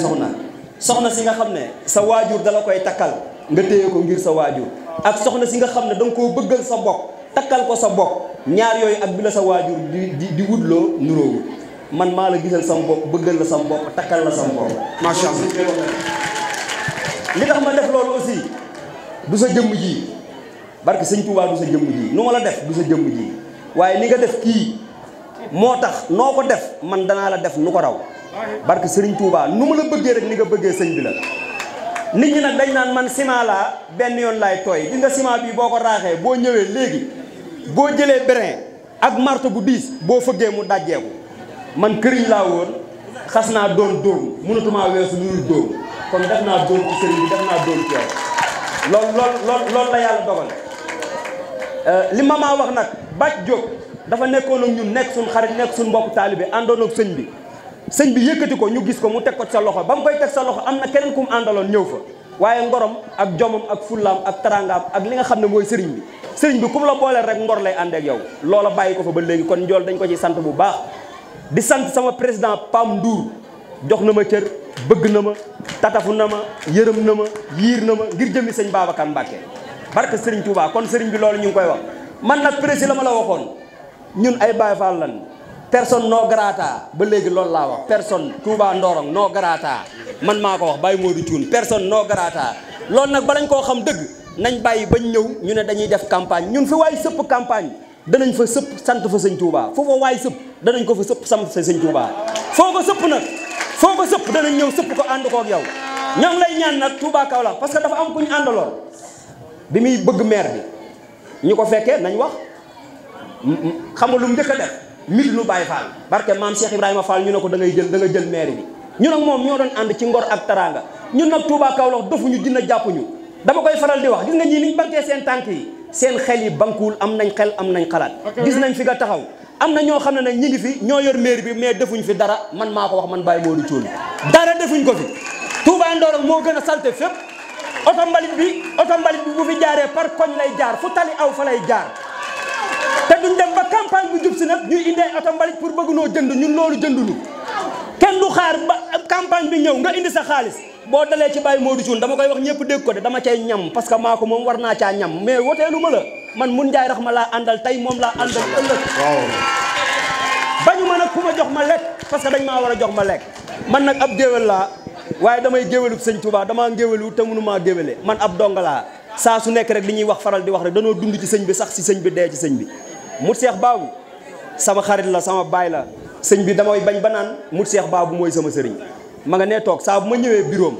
soxna si nga xam ne sa waajur dala koy takkal nga téye ko ngir sa waajur ak soxna si nga xam ne da nga koo bëggal sa bopp takkal ko sa bopp ñaar yooyu ak bi la sa waajur di wutloo nuróowul man maa la gisal sama bopp bëggal la sama bopp takkal la sama bopp macha allah li tax ma def loolu aussi du sa jëmm ji barke sëñ Touba du sa jëmm ji nu ma la def du sa jëmm ji waaye ni nga def kii moo tax noo ko def man danaa la def nu ko raw barke sëriñ Touba nu ma la bëggee rek ni nga bëggee sëñ bi la nit ñi nag dañ naan man ciment laa benn yoon laay tooy di nga ciment bi boo ko raaxee boo ñëwee léegi boo jëlee brin ak marto bu diis boo fëggee mu dajjeeku man këriñ laa woon xas naa doon dóom mënatumaa weesu lu dul dóom kon def naa dóom ci sëriñ bi def naa dóom ci yow loolu la yàlla dogal li ma maa wax nag Bac Diop dafa nekkoon ak ñun nekk suñ xarit nekk suñ mbokk taalibe àndoon ak sëñ bi yëkkati ko ñu gis ko mu teg ko ci sa loxo ba mu koy teg sa loxo am na keneen ku mu àndaloon ñëw fa waaye ngorom ak jomam ak fullaam ak tarangaam ak li nga xam ne mooy sëriñ bi ku mu la booleel rek ngor lay ànd ak yow loola bàyyi ko fa ba léegi kon njool dañ ko ci sant bu baax di sant sama président Pam Ndour jox na ma cër bëgg na ma tatafu na ma yërëm na ma yiir na ma ngir jëmi sëñ Babacar Mbacke barke sëriñ Touba kon sëriñ bi loolu ñu ngi koy wax man nag président la ma la waxoon ñun ay Baye Fall lan personne non grata ba léegi loolu laa wax personne Touba Ndorong non grata man maa ko wax Baye Modou Thioune personne non grata loolu nag balañ koo xam dëgg nañ bàyyi bañ ñëw ñu ne dañuy def campagne ñun fi waay sëpp campagne danañ fa sëpp sant fa sëñ Touba foofa waay sëpp danañ ko fa sëpp sant fa sëñ Touba foo ko sëpp nag foo ko sëpp danañ ñëw sëpp ko ànd koog yow ñoo ngi lay ñaan nag Touba Kaolack parce que dafa am ku ñu àndaloon bi muy bëgg maire bi ñu ko fekkee nañ wax xam nga lu mu njëkk a def mit lu Baye Fall barke maam Cheikh Ibrahima Fall ñu ne ko da nga jël maire bi ñun ak moom ñoo doon ànd ci ngor ak taranga ñun nag Touba Kaolack dofuñu dina jàppuñu dama koy faral di wax gis nga ñii niñ bankee seen tànk yi seen xel yi bankuwul am nañ xel am nañ xalaat gis nañ fi nga taxaw am na ñoo xam ne nag ñi ngi fi ñoo yor maire bi mais defuñ fi dara man maa ko wax man Baye Modou Thioune dara defuñ ko fi Touba Ndorong moo gën a salte fépp oto mbalit bi bu fi jaaree par koñ lay jaar fu tali aw fa lay jaar te duñ dem ba campagne bu jub si nag ñuy indee oto mbalit pour bëgg noo jënd ñun loolu jëndunu kenn du xaar ba campagne bi ñëw nga indi sa xaalis boo dalee ci Baye Modou Thioune dama koy wax ñëpp dégg ko de dama cay ñam parce que maa ko moom war naa caa ñam mais woteelu ma la man mun njaay rax ma laa àndal tey moom laa àndal ëllëg bañu ma nag ku ma jox ma lekk parce que dañ maa war a jox ma lekk man nag ab géwél laa waaye damay géwélu sëñ Touba damaa géwélu te mënu maa géwéle man ab donga laa saa su nekk rek li ñuy wax faral di wax rek danoo dund ci sëñ bi sax si sëñ bi dee ci sëñ bi Mut Seex Baabu sama xarit la sama baay la sëñ bi damay bañ ba naan Mut Seex Baabu mooy sama sëriñ ma nga nee toog saa bu ma ñëwee bureau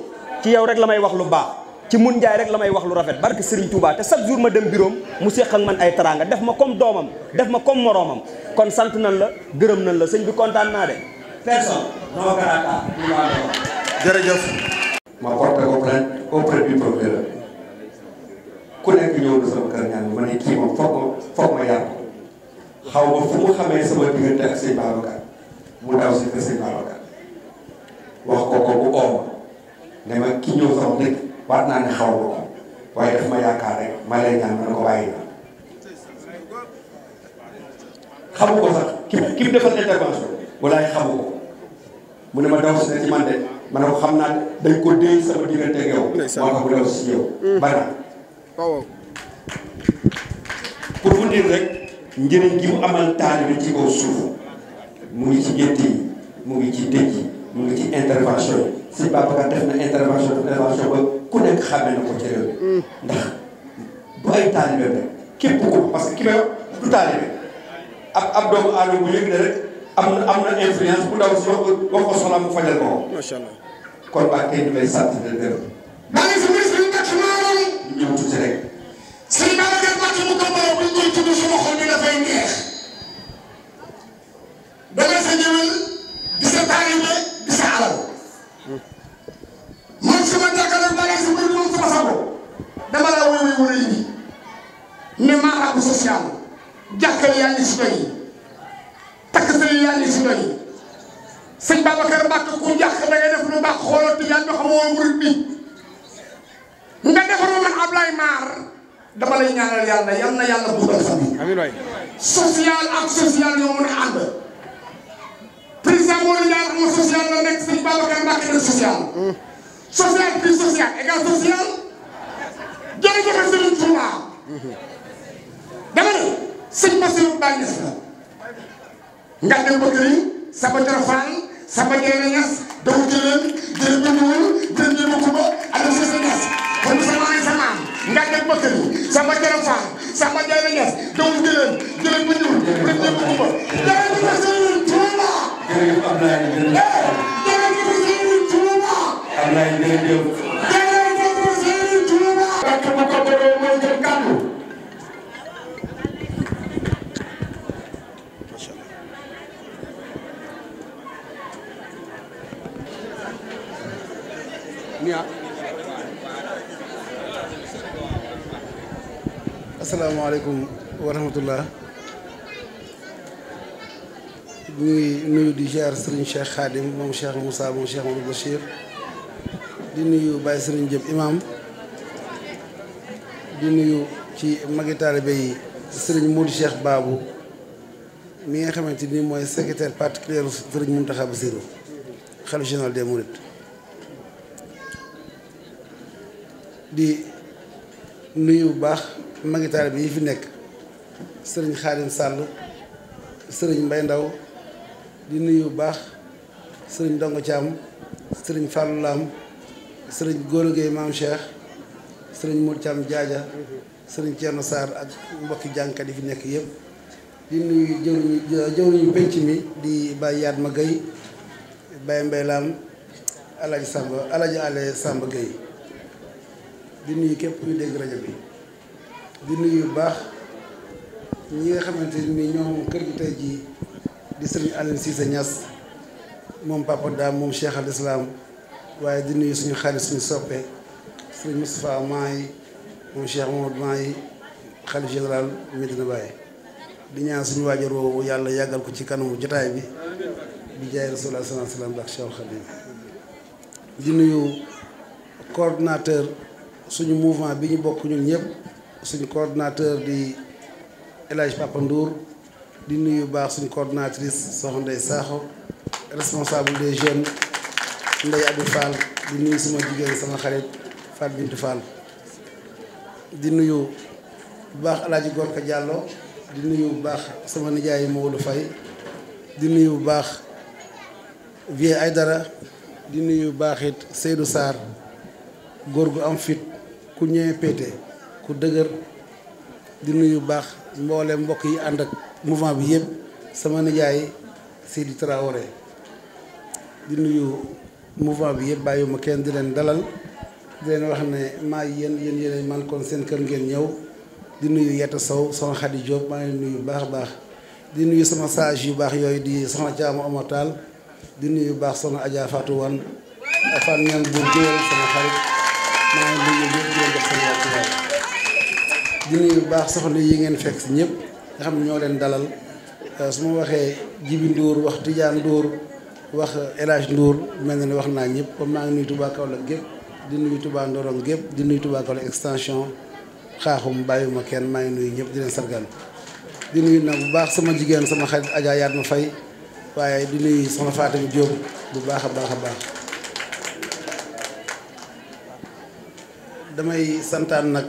ci yow rek la may wax lu baax ci mun njaay rek la may wax lu rafet barke Sëriñ Touba te chaque jour ma dem bureau mu seex ak man ay teraanga def ma comme doomam def ma comme moroomam kon sant nañ la gërëm nañ la sëñ bi kontaan naa de personne non grata
jërëjëf ma porté ko plainte auprès du procureur ku nekk ñëw na sama kër ñaan ma ne kii moom foog ma yar ko xaw ma fu mu xamee sama diggante ak sëñ Babacar mu daw si kër sëñ Babacar wax ko bu ooma ne ma ki ñëw sama dëkk waat naa ne xaw ma ko waaye daf ma yaakaar rek ma lay ñaan ma ne ko bàyyi na xamu ko sax ki mu defal intervention walaay xamu ko mu ne ma daw si na ci man de ma ne ko xam naa dañ ko déy sama diggante ak yow moo tax mu daw si yow bana pour vous dire rek njëriñ gi mu amal taalibe ci kaw suuf mu ngi ci gétt yi mu ngi ci dëj yi mu ngi ci intervention yi si Babacar def na intervention ba ku nekk xamee na ko ci réew mi ndax du ay taalibe rek képp ko parce que ki may du taalibe ab doomu aadama bu yëg ne rek am na influence bu ndaw si wax ko soxla mu fajal ko macha allah kon ba tey ñu lay sant de gërëm
maa ngi fi ministre yi nekk maanaam
ñu ñëw tuuti rek
sëñ Babacar Mbacke mu ko baro bu ñu koy tudd sama xol bi dafay neex danga sa ñëwal di sa taalibe di sa alal maaraabu social jàkkal yaa ngi si doy takk sëy yaa ngi si doy sëñ Babacar Mbacke ku jàkk da ngay def lu baax xoolal te yàlla xamoo murid bi nga defaroo man Ablaye Mar dama lay ñaanal yàlla yal na yàlla guddal fan yi. amiin waay. social ak social ñoo mën a ànd. président Modou Ndiaye xam nga social la nekk sëñ Babacar Mbacke def social. social plus social égal social. jërëjëf Serigne Touba. dama ne sëñ Bassirou Ba Niass la. nga dem ba kër yi Saba Diarra Fall Saba Diarra Niass daw jëleen jëleen bi ñuul jëleen bi mu kuba Aliou Cissé Niass kon sama ay sa maam nga dem ba kër yi Saba Diarra Fall Saba Diarra Niass daw jëleen jëleen bi ñuul jëleen bi mu kuba jërëjëf Serigne Touba. jërëjëf Abdoulaye jërëjëf Serigne Touba. Abdoulaye jërëjëf. jërëjëf Serigne Touba. ak bu ko bëree mooy jël kàddu.
asalaamaaleykum wa rahmatullah ñu ngi nuyu di ziar Serigne Cheikh Khadim moom Cheikh Moussa moom Cheikh Mamadou Bachir di nuyu Baye Serigne Diop imam di nuyu ci magi taalibe yi Serigne Modou Cheikh Babou mi nga xamante ni mooy secrétaire particulier Serigne Mountakha Bassirou khalife général des Mourides di nuyu bu baax magi taalibe yi fi nekk Serigne Khadim Sall Serigne Mbaye Ndaw di nuyu bu baax Serigne Dongo Thiam Serigne Fallou Lam Serigne Gora Gueye Maam Cheikh Serigne Mour Thiam Diadia Serigne Thierno Sarr ak mbokki jàngkat yi fi nekk yëpp di nuyu jëwriñu penc mi di Baye Yadma Gueye Baye Mbaye Lam Alaji Ale Samba Gueye di nuyu képp kuy dégg rajo bi di nuyu bu baax ñi nga xamante ni ñoom kër gi tey jii di Serigne Aline Cissé Niass moom Papa Dame moom Cheikh al Islam waaye di nuyu suñu xaalis suñu soppe Serigne Moustapha Maay moom Cheikh Mamadou Maay xalif général Medina Baye di ñaan suñu waajur woowu yàlla yàggal ko ci kanamu jotaay bi bi jaay Rasulullah sallallahu alayhi wa sallam ak Cheikh Khadim di nuyu coordinateur suñu mouvement bi ñu bokk ñun ñëpp suñu coordinateur di El Hadj Papa Ndour di nuyu baax suñu coordinatrice Soxna Ndeye Sakho responsable des jeunes Ndeye Abdou Fall di nuyu sama jigéen sama xarit Fat Bintou Fall di nuyu bu baax El Hadj Gorka Diallo di nuyu bu baax sama nijaay Maodo Faye di nuyu bu baax Vieux Aydara di nuyu bu baax it Seydou Sarr góor gu am fit ku ñëwee péete ku dëgër di nuyu bu baax mboolem mbokk yi ànd ak mouvement bi yëpp sama nijaay Sidi Traoré di nuyu mouvement bi yëpp bàyyiwuma kenn di leen dalal di leen wax ne maa yéen man kon seen kër ngeen ñëw di nuyu Yetta Sow soxna Khady Diop maa ngi nuyu baax a baax di nuyu sama sage yu baax yooyu di soxna Thiama Omar Tall di nuyu baax soxna Adja Fatou Wan Fan ñaan bu géwél sama xarit maa ngi nuyu ñëpp di leen def seen wàccuwaay di nuyu baax soxna yi ngeen fekk si ñëpp nga xam ne ñoo leen dalal su ma waxee Jibi Ndour wax Tidiane Ndour wax El Hadj Ndour mel na ne wax naa ñëpp comme maa ngi nuyu Touba Kaolack gépp di nuyu Touba Ndorong gépp di nuyu Touba Kaolack extension xaaxum bàyyiwuma kenn maa ngi nuyu ñëpp di leen sargal di nuyu nag bu baax sama jigéen sama xarit Adja Yadma Faye waaye di nuyu soxna Fatou Diop bu baax a baax a baax damay santaan nag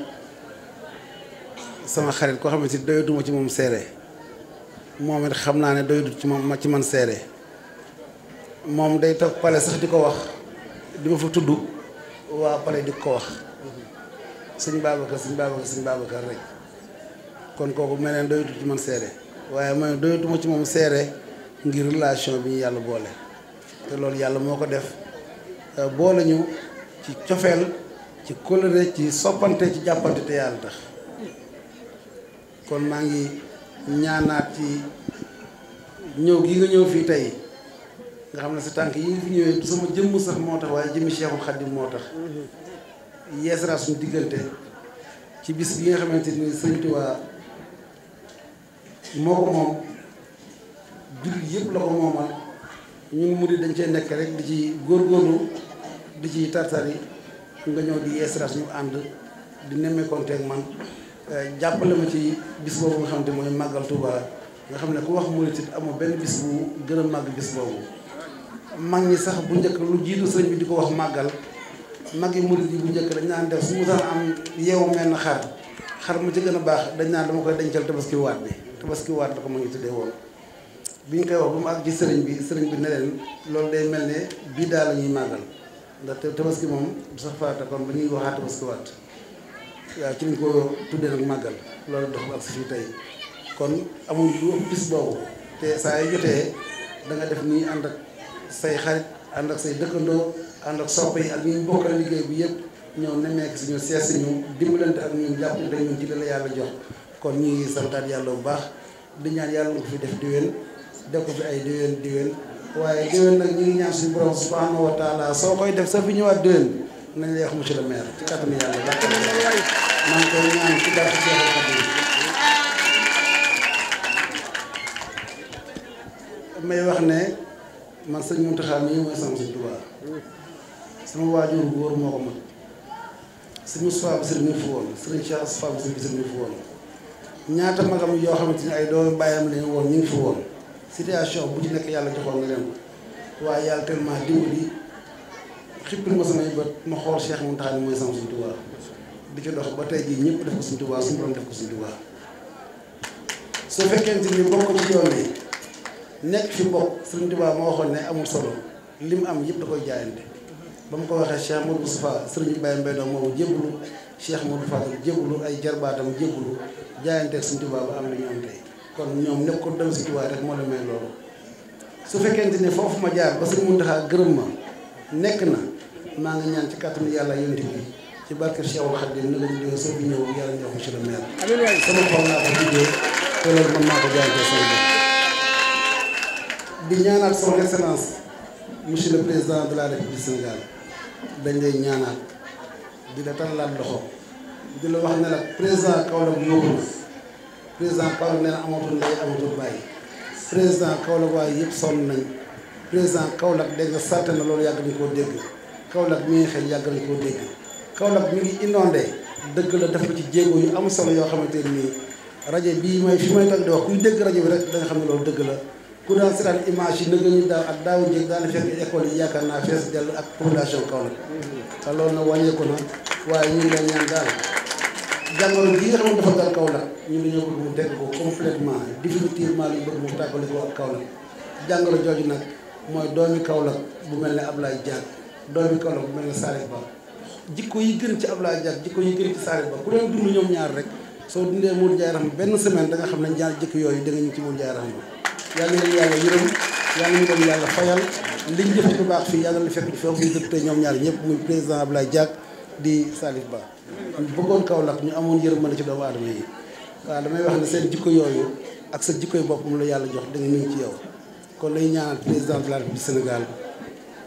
sama xarit koo xamante ni doyatuma ci moom seere moom it xam naa ne doyatut ci moom ci man seere moom day toog pale sax di ko wax di ma fa tudd waa pale di ko wax sëñ Babacar rek kon kooku mel ne doyatut ci man seere waaye man doyatuma ci moom seere ngir relation bi ñu yàlla boole te loolu yàlla moo ko def boole ñu ci cofeel ci kóllëre ci soppante ci jàppante te yàlla tax kon maa ngi ñaanaat ci ñëw gi nga ñëw fii tey nga xam ne sa tànk yi nga fi ñëwee du sama jëmm sax moo tax waaye jëmmi Cheikhul Khadim moo tax yeesalaat suñu diggante ci bis bi nga xamante ni Sëriñ Tuubaa moo ko moom jullit yëpp la ko moomal ñun murid dañ cee nekk rek di ci góorgóorlu di ci tartari nga ñëw di yeesalaat ñu ànd di nemmeekonteeg man jàppale ma ci bis boobu nga xam te mooy màggal Touba nga xam ne ku wax murid it amoo benn bis bu gën a màgg bis boobu mag ñi sax bu njëkk lu jiitu sëriñ bi di ko wax màggal mag yi murid yi bu njëkk dañ naan def su mu sax am yeewu menn xar mu ci gën a baax dañ naan dama koy dencal tabaski waat la ko ma ngi tuddee woon bi ñu koy wax ba mu àgg ci sëriñ bi ne leen loolu day mel ne bii daal la ñuy màggal ndaxte tabaski moom du sax farata kon ba ñuy waxaat tabaski waat waaw ci lañ ko tuddee nag màggal loolu dox ba ak si fii tey kon amul lu ëpp bis boobu te saa yu jotee da nga def nii ànd ak say xarit ànd ak say dëkkandoo ànd ak soppe yi ak ñu bokkal liggéey bi yëpp ñëw nemmeek si ñu sees si ñu dimbalante ak ñun jàppante ñun ci la yàlla jox kon ñu ngi santaat yàlla bu baax di ñaan yàlla nga ko fi def diwén def ko fi ay diwén waaye diwén nag ñu ngi ñaan suñu borom subhanahu wa taala soo koy def sa fi ñëwaat diwén nañ lay wax monsieur le maire ci kàttanu yàlla maa ngi koy ñaan ci barke Seexul Xadiim may wax ne man sëñ Mountakha mii mooy sama sëñ Tuubaa sama waajur góor moo ko mag sëñ Moustapha Bassir mi fi woon sëñ Cheikh Moustapha Bassir mi fi woon ñaata magam yoo xamante ni ay doomu bàyyam lañu woon ñu ngi fi woon situation bu ci nekk yàlla joxoon na leen ko waaye yàlla tellement dimbali xippil ma samay bët ma xool Cheikh Mountakha ni mooy sama sëñ Tuubaa di ci dox ba tey jii ñëpp def ko sëñ Tuubaa suñu borom def ko sëñ Tuubaa su fekkente ni bokk ci yoon yi nekk fi bokk sëñ Tuubaa moo waxoon ne amul solo li mu am yëpp da koy jaayante ba mu ko waxee Cheikh Modou Moustapha sëriñ Baye Mbaye doom moomu jébbalu Cheikh Modou Fadal jébbalu ay jarbaatam jébbalu jaayanteeg sëñ Tuubaa ba am li ñu am tey kon ñoom nekk ko dem sëñ Tuubaa rek moo la may loolu su fekkente ni foofu ma jaar ba sëñ Mountakha gërëm ma nekk na maa ngi ñaan ci kàttanu yàlla yonent bi ci barke Cheikhul Khadim na nga ñu soo fi ñëw yàlla jox monsieur le maire sama xol naa ko liggéey te loolu mën naa ko jaayantee sama bopp di ñaanaat son excellence monsieur le président de la république du Sénégal dañ lay ñaanaat di la talalaat loxo di la wax ne la président Kaolack yóbbu na président Kaolack nee na amatul ndey amatul bàyyi président Kaolack waaye yëpp sonn nañ président Kaolack dégg nga salte na loolu yàgg nañ koo dégg Kaolack mi ngi xel yàgg nañ koo dégg Kaolack mi ngi inondé dëgg la def ko ci jéego yu am solo yoo xamante nii rajo bii may fi may toog di wax kuy dégg rajo bi rek da nga xam ne loolu dëgg la ku daan seetaan image yi nëgë ñu daaw ak daawu jéeg daana fekk école yi yaakaar naa fees dell ak population Kaolack te loolu nag wàññeeku na waaye ñu ngi lay ñaan daal jàngoro gi nga xam ne dafa dal Kaolack ñu ngi ñëw bëgg mu teg ko complètement définitivement li bëgg mu tàggale ko ak Kaolack jàngoro jooju nag mooy doomi Kaolack bu mel ne Ablaye Diack doomi Kaolack bu mel ne Salif Ba jikko yi gën ci Ablaye Diack jikko yi gën ci Salif Ba ku leen dund ñoom ñaar rek soo dundee Modou Ndiaye Rahma benn semaine da nga xam ne ñaar jikko yooyu da nga ñu ci Modou Ndiaye Rahma yàlla na leen yàlla yërëm yàlla ñu leen yàlla fayal liñ jëf ci lu baax fii yàlla na fekk ci foofu ñu dëppee ñoom ñaar ñëpp muy président Ablaye Diack di Salif Ba ñu bëggoon Kaolack ñu amoon yërmande ci doomu aadama yi waaw damay wax ne seen jikko yooyu ak sa jikkoy bopp mu la yàlla jox da nga ñu ci yow kon lay ñaanal président de la République du Sénégal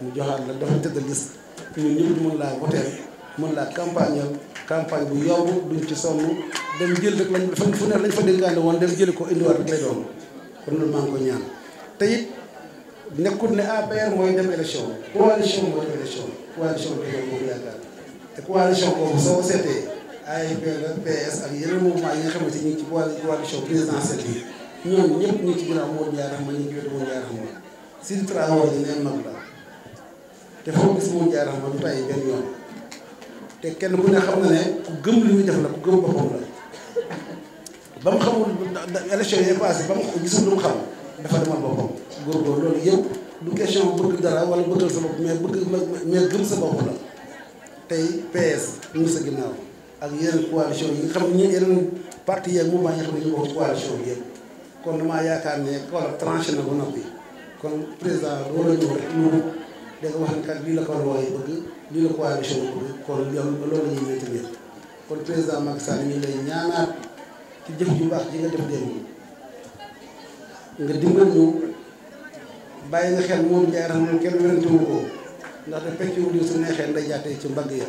mu joxaat la dafa tëdd liste ñun ñëpp mën laa voter mën laa campagne bu yomb duñ ci sonn dem jël rek lañ fu ne lañ fa dénkaane woon dem jëli ko indiwaat rek lay doon kon loolu maa ngi ko ñaan te it nekkul ne APR mooy dem élection coalition mooy dem élection coalition bi boobu yaakaar te coalition boobu soo ko seetee AFP la PS ak yeneen mouvement yi nga xamante ni ñu ngi ci coalition présidentielle bi ñoom ñëpp ñu ngi ci ginnaaw Modou Ndiaye Rahma ñu ngi ci wetu Modou Ndiaye Rahma Sidi Traoré neen mag la te foo gis Modou Ndiaye Rahma du tàyyi benn yoon te kenn ku ne xam na ne ku gëm li muy def la ku gëm boppam la ba mu xamul élection yi passé ba mu gisul lu mu xam dafa demal boppam góorgóor loolu yëpp du question bëgg dara wala bëggal sa bopp mais gëm sa bopp la tey PS ñu ngi sa ginnaaw ak yeneen coalition yi nga xam ne yeneen parti yeeg mouvement yi nga xam ne ñu bokk ci coalition bi yëpp kon damaa yaakaar ne Kaolack tranché na ba noppi kon président loolu la ñëw rek ñu da nga wax ne kat lii la Kaolack waaye bëgg lii la coalition bi bëgg kon loolu la ñuy maintenir kon président Macky Sall ñu lay ñaanaat ci jëf ju baax ji nga def démb nga dimbal ñu bàyyi nga xel Modou Ndiaye Rahma kenn wérantewu ko ndax de pecc wu su neexee nday jaatee ci mbagg ya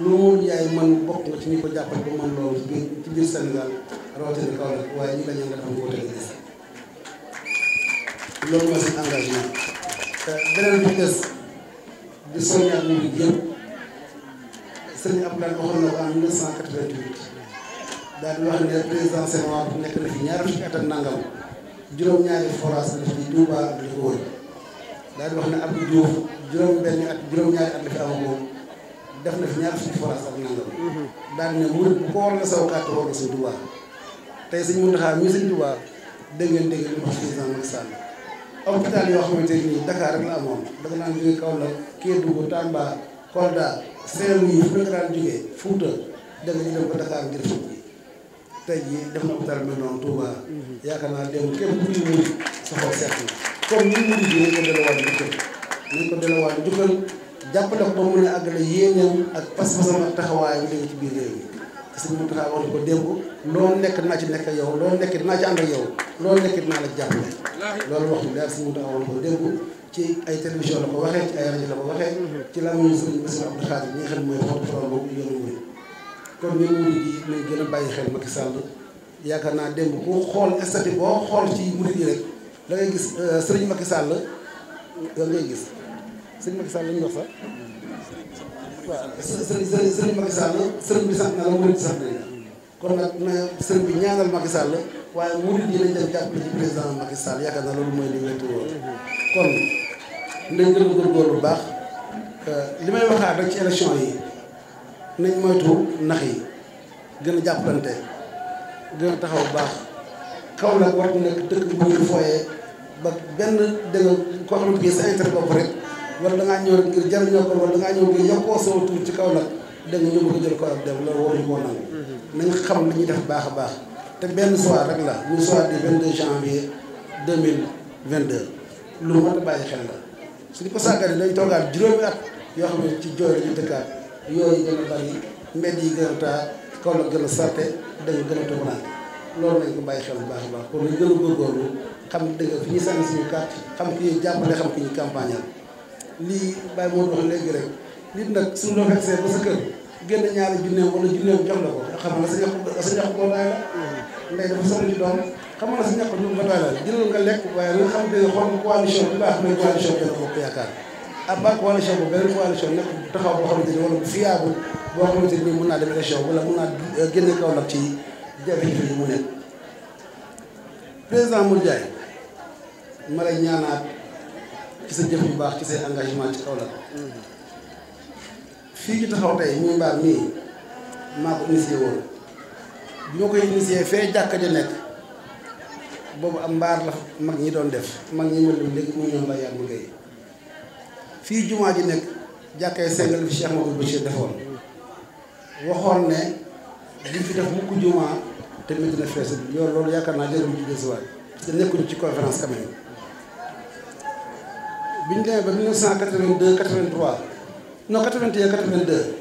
lu Modou Ndiaye man bokk nga ci ñi ko jàppale ba man loolu ci biir Sénégal rawatina Kaolack waaye ñi la ñaan nga xam ko teg gis loolu mooy seen engagement beneen bi des di soññaat mu ngi yëpp sëñ Abdoulaye waxoon na ko en 1988 daal di wax ne président Senghor nekk na fi ñaar fukki at ak nangam juróom-ñaari forage la fi Touba ak li ko wër daal di wax ne Abdou Diouf juróom-ñaari at la fi amagoon def na fi ñaar fukki forage ak nangam daal di ne murid bu ko war la saw kàtt war na sëñ Touba tey sëñ Mountakha mii sëñ Touba dégg ngeen li wax président Macky Sall hôpital yoo xamante ni Dakar rek la amoon da nga naan jógee Kaolack Kédougou Tamba Kolda Saint-Louis fu nga daan jógee Fouta da nga ñu dem ba Dakar ngir fukk bi tey jii def na hôpital mel noonu Touba yaakaar naa dem képp kuy murid sa xol seet na comme ñun murid yi nañ ko delawaat njukkal jàppale ko ba mun a àggale yéeneem ak pas-pasam ak taxawaayam léegi ci biir réew mi te suñu mun taxaw wax ko démb loo nekk naa ci nekk yow loo nekk dinaa ci ànd ak yow loo nekk dinaa la jàppale loolu wax lu leer suñu mun taxaw wax ko démb ci ay télévision la ko waxee ci ay rajo la ko waxee ci la muy sëriñ Bassirou Abdou Khadre bi nga xam ne mooy porte-parole boobu yoonu murid kon ñun murid yi nañ gën a bàyyi xel Macky Sall yaakaar naa démb ku xool statut boo xool ci murid yi rek da ngay gis sëriñ Macky Sall da ngay gis sëriñ Macky Sall la ñu wax sax waaw sëriñ Macky Sall sëriñ bi sant na la murid sant nañ kon nag na sëriñ bi ñaanal Macky Sall waaye murid yi nañ dem jàppale ci président Macky Sall yaakaar naa loolu mooy li wér woon kon nañ gën a góorgóorlu bu baax li may waxaat rek ci élection yi nañ moytu nax yi gën a jàppalante gën a taxaw bu baax Kaolack war na nekk dëkk bu ñu fooyee ba benn dégg koo xamante ni sa intérêt bopp rek wala da ngaa ñëw rek ngir jariñoo ko wala da ngaa ñëw ngir yokkoo sama tur ci Kaolack dégg nga ñu bëgg a jël Kaolack dem loolu waruñu koo nangu nañ xam li ñuy def baax a baax te benn soir rek la ñu soir du 22 janvier 2022 lu mat a bàyyi xel la suñu ko sàgganee dañ toogaat juróomi at yoo xam ne ci jooy la ñu dëkkaat yooyu gën a bari mbedd yi gën a taa Kaolack gën a sarte danga gën a toognaat loolu nañ ko bàyyi xel bu baax a baax kon nañ gën a góorgóorlu xam dëgg fi ñuy sànni suñu carte xam ki ñuy jàppale xam ki ñuy campagnal lii bàyyi moo wax léegi rek nit nag suñu loo fekkee ba sa kër génn ñaari junneem wala junneem jox la ko xam nga sa ñaq boobaay la ndey dafa sonn ci doom xam nga sa ñaq du bataay la jëlal nga lekk waaye nga xam te xool coalition bi baax mooy coalition Benno Bokk Yaakaar à part coalition bu beneen coalition nekk taxaw boo xamante ni wala bu fiable boo xamante ni mën naa dem élection wala mën naa génne Kaolack ci jafe-jafe yi mu nekk président Modou Ndiaye ma lay ñaanaat ci sa jëf yu baax ci say engagement ci Kaolack fii ci taxaw tey muy mbaar mii maa ko initié woon bi ma koy initié fee jàkka ja nekk boobu am mbaar la mag ñi doon def mag ñi mën léegi mu ñoom la yàgg mu gay fii jumaa ji nekk jàkkay sengal bi Cheikh Mamadou Bachir defoon waxoon ne di fi def mukk jumaa te métti na fees bi loolu yaakaar naa jarul ci desuwaat parce que nekkuñu ci conférence quand même bi ñu demee ba 1982 83 non 81 82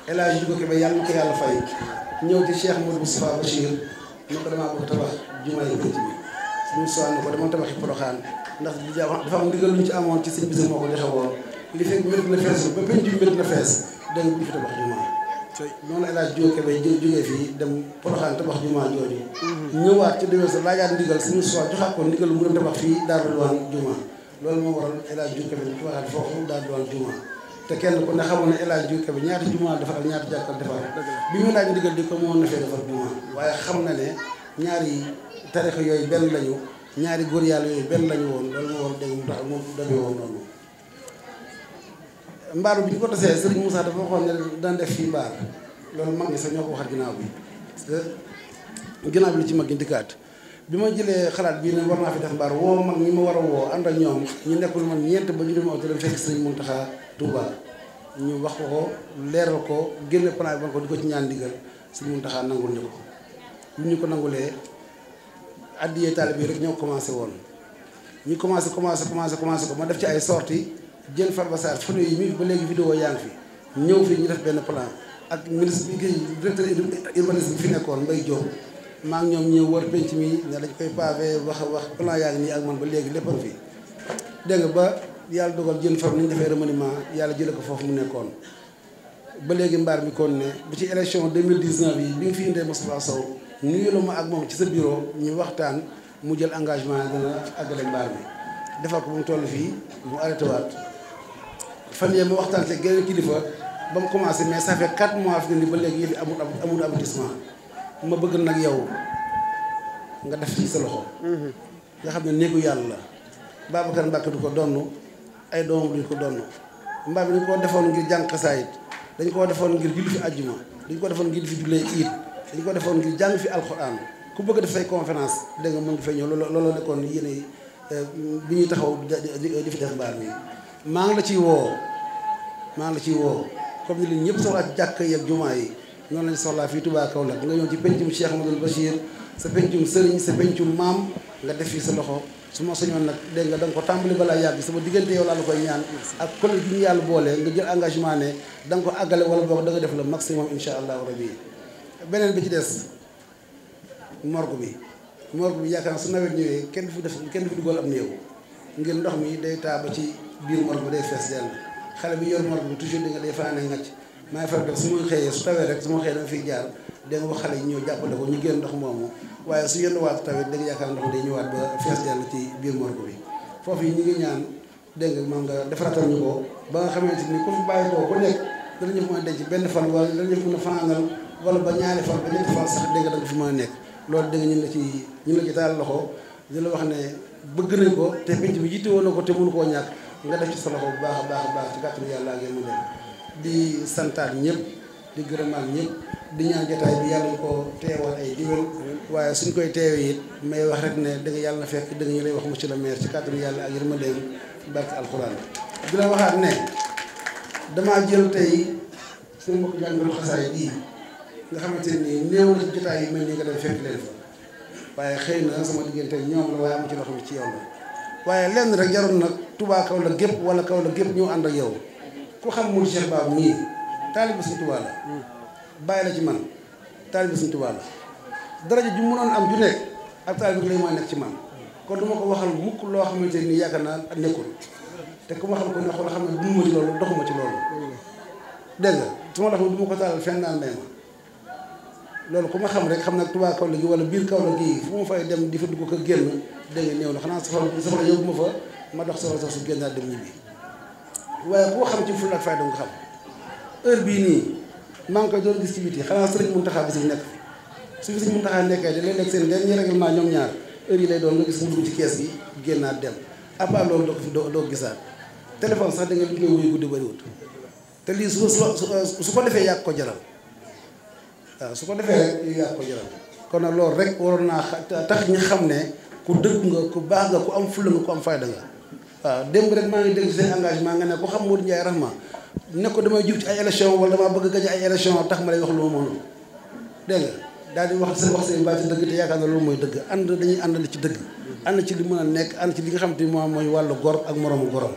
El Hadj Djigo Kébé yàlla na ko yàlla fay ñëw ci Cheikh Modou Moustapha Bachir ñu ko damaa bëgg tabax jumaa yi bënt bi suñu soir na ko dama tabaxi Porokhane ndax dafa am ndigal lu ñu ci amoon ci sëñ bisi moo ko joxe woon li fekk métti na fees ba penc bi métti na fees dégg nga bu fi tabax jumaa noonu El Hadj Djigo Kébé jógee fii dem Porokhane tabax jumaa jooju ñëwaat ci déwén sa laajaat ndigal suñu soir joxaat ko ndigal mu dem tabax fii Daaru Luwaan jumaa loolu moo waral El Hadj Djigo Kébé ci waxaat foofu Daaru Luwaan jumaa te kenn ku ne xamoon ne El Hadj Djigo Kébé ñaata jumaa defar ak ñaata jàkkal defar bi mu laaj ndigal di ko mën na fee defar jumaa waaye xam na ne ñaari tarixa yooyu benn lañu ñaari góor yàlla yooyu benn lañu woon loolu moo war dégg mu tax mu demee woon noonu mbaaru bi ñu ko tasee Serigne Moussa dafa waxoon ne daan def fii mbaar loolu mag ñi sax ñoo ko waxat ginnaaw bi parce que ginnaaw bi li ci mag ñi dikkaat bi ma jëlee xalaat bii ne war naa fi def mbaar woo mag ñi ma war a woo ànd ak ñoom ñu nekkul man ñeent ba ñu dem oto dem fekk Serigne Mountakha Touba ñu wax ko leeral ko génne plan bi ko di ko ci ñaan ndigal Serigne Mountakha nangul ñu ko bu ñu ko nangulee addiyee taalibe bi rek ñoo commencé woon ñu commencé ko ma def ci ay sorties jël Farba Sarr photo yi mi ba léegi vidéo yaa ngi fi ñëw fii ñu def benn plan ak ministre bi directeur urbanisme bi fi nekkoon Mbaye Diop maa ngi ñoom ñëw wër penc mi ne dañ koy pavé wax plan yaa ngi nii ak man ba léegi lépp a fi dégg nga ba yàlla dogal jën Farba ni ñu defee remaniement yàlla jële ko foofu mu nekkoon ba léegi mbaar mi kon ne bu ci élection 2019 yi bi nga fi indee Moustapha Sow nuyu la ma ak moom ci sa bureau ñu waxtaan mu jël engagement dana àggale mbaar mi defal ko ba mu toll fii mu arrêté waat fan yee ma waxtaan ci geneen kilifa ba mu commencé mais ça fait 4 mois fi ni ba léegi yëfi amul aboutissement ma bëgg nag yow nga def ci sa loxo nga xam ne néegu yàlla la Babacar Mbacke du ko donn ay doomam duñ ko donn mbaar mi dañ koo defoon ngir jàng xasaayit dañ koo defoon ngir julli fi àjjuma dañ ko defoon ngir fi jullee iid dañ ko defoon ngir jàng fi alxuraan ku bëgg def say conférence dégg nga mën nga fay ñëw loolu nekkoon yéene bi ñuy taxaw di fi def mbaar mi maa ngi la ciy woo comme ni leen ñëpp soxlaa ci jàkk yi ak jumaa yi noonu lañ soxlaa fii Touba Kaolack nga ñëw ci pencum Cheikh Amadou Bachir sa pencum sëriñ sa pencum maam nga def fii sa loxo su ma soñoon nag dégg nga da nga ko tàmbali balaa yàgg sama diggante yow laa la koy ñaan ak collège bi ñu yàlla boole nga jël engagement ne da nga ko àggale wala boog da nga def le maximum insha allahu rabbi beneen bi ci des morgue bi yaakaar naa su nawet ñëwee kenn du fi dugal am néew ngir ndox mi day taaba ci biir morgue bi day fees dell xale bi yor morgue bi toujours di nga day fanaane ngacc maa ngi faral def su ma xëyee su tawee rek su ma xëyee dama fiy jaar da nga wax xale yi ñëw jàppale ko ñu génn ndox moomu waaye su yenn waat tawee da nga yaakaar ndox day ñëwaat ba fees dell ci biir morgue bi foofu yi ñu ngi ñaan dégg nga moom nga defaratal ñu ko ba nga xamante ni ku fi bàyyi ko ku nekk danañu fi mën a denc benn fan wala danañu fi mën a fanaanal wala ba ñaari fan ba ñetti fan sax dégg nga da nga fi mën a nekk loolu dégg nga ñu la ci taal loxo di la wax ne bëgg nañ ko te penc bi yitte woon na ko te mënu koo ñàkk nga def ci sa loxo bu baax a baax ci kàttanu yàlla ak yéen mu dem di santaat ñëpp di gërëmaat ñëpp di ñaan jotaay bi yàlla ñu ko teewal ay diwén waaye suñ koy teewee it may wax rek ne da nga yàlla na fekk da nga ñu lay wax monsieur le maire ci kàttanu yàlla ak yéen mu dem barke alxuraan di la waxaat ne damaa jël tey suñu mbokk jàngatu xasaay bii nga xamante ni néew na ci jotaay yi mel ni nga dem fekk leen fa waaye xëy na sama diggante ñoom la waaye amu ci loo xam ne ci yow la waaye lenn rek jaroon nag Touba Kaolack gépp wala Kaolack gépp ñëw ànd ak yow ku xam mu Cheikh Babou mii taalibe Sëñ Touba la bàyyi la ci man taalibe Sëñ Touba la daraja ju mënoon am ju nekk ak taalibe bi lay mooy nekk ci man kon du ma ko waxal mukk loo xamante ni yaakaar naa nekkul te ku ma xam ko ne xool xam ne dunduma ci loolu doxuma ci loolu dégg nga su ma la xam du ma ko taalal fenn naan may ma loolu ku ma xam rek xam nag Touba Kaolack gi wala biir Kaolack gi fu ma fay dem di fa dugg ko génn dégg nga néew na xanaa soxla yóbbu ma fa ma dox soxla sax su génnaat dem ñibbi waaye koo xam ci ful ak fayda nga xam heure bii nii maa ngi koy doon gis ci biti xanaa sëriñ Mountakha bi si nekk fi su fi sëriñ Mountakha nekkee de léeg-léeg seen dernier règlement ñoom ñaar heure yi lay doon nga gis mu dugg ci kees gi génnaat dem à part loolu doo ko fi doo gisaat téléphone sax da nga li koy wuyu guddi bëriwut te lii su ko defee yàgg ko jaral waaw su ko defee rek yàgg ko jaral kon nag loolu rek waroon naa tax ñu xam ne ku dëgg nga ku baax nga ku am fulla nga ku am fayda nga waaw démb rek maa ngi dégg seen engagement nga ne ku xam Modou Ndiaye Rahma ne ko damay jub ci ay élection wala damaa bëgg gañ ay élection tax ma lay wax lu ma mënul dégg nga daal di wax seen baat ci dëgg te yaakaar na loolu mooy dëgg ànd dañuy àndal ci dëgg ànd ci li mën a nekk ànd ci li nga xam te moom mooy wàllu gor ak moroomu gorom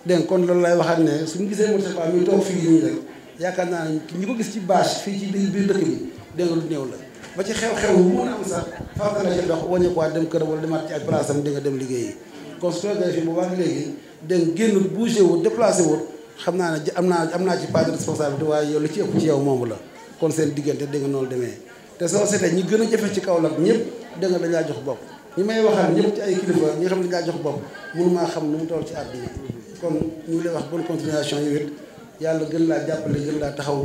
dégg nga kon loolu lay waxaat ne suñu gisee Moustapha mi toog fii nii rek yaakaar naa ne ñi ko gis ci bâche fii ci biir dëkk bi dégg nga lu néew la ba ci xew-xew bu mën a am sax faaw la ci dox wàññi ko dem kër wala demaat ci ay place am di nga dem liggéeyi kon su toogee fii bu baax léegi dégg nga génn bougé wut déplacé wut xam naa ne am naa ci part de responsabilité waaye yow li ci ëpp ci yow moomu la kon seen diggante dégg nga noonu demee te soo seetee ñi gën a jafe ci Kaolack ñëpp dégg nga dañ laa jox bopp ñi may waxal ñëpp ci ay kilifa ñi nga xam ne dañ laa jox bopp mënu maa xam nu mu toll ci àdduna kon ñu ngi lay wax bonne continuation yow it yàlla gën laa jàppale gën laa taxaw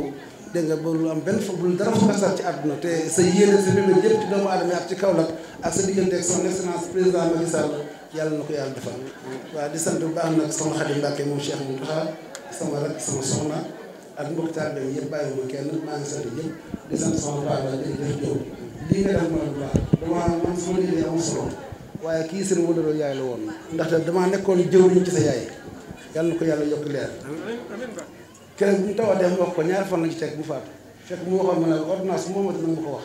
dégg nga ba lu am benn fa bul dara fa kasar ci àdduna te sa yéene sa mébét yëpp ci doomu aadama ak ci Kaolack ak sa diggante ak son excellence président Macky Sall yàlla na ko yàlla defal waaw di sant bu baax nag sama Xadim Mbàkke moom Cheikh Mountakha sama rak sama soxna ak mbokk taalibe yëpp bàyyiwuma kenn maa ngi sant ñëpp di sant sama papa di def jow lii nga def mooy bu baax man sama liggéey amul solo waaye kii seen wëndaroo yaay la woon ndaxte damaa nekkoon jëwriñ ci sa yaay yàlla na ko yàlla yokk leer keroog bu ñu tawatee mu wax ko ñaari fan la ci teg bu faatu fekk mu waxoon ma ne ordonnance bu moomati nag ma ko wax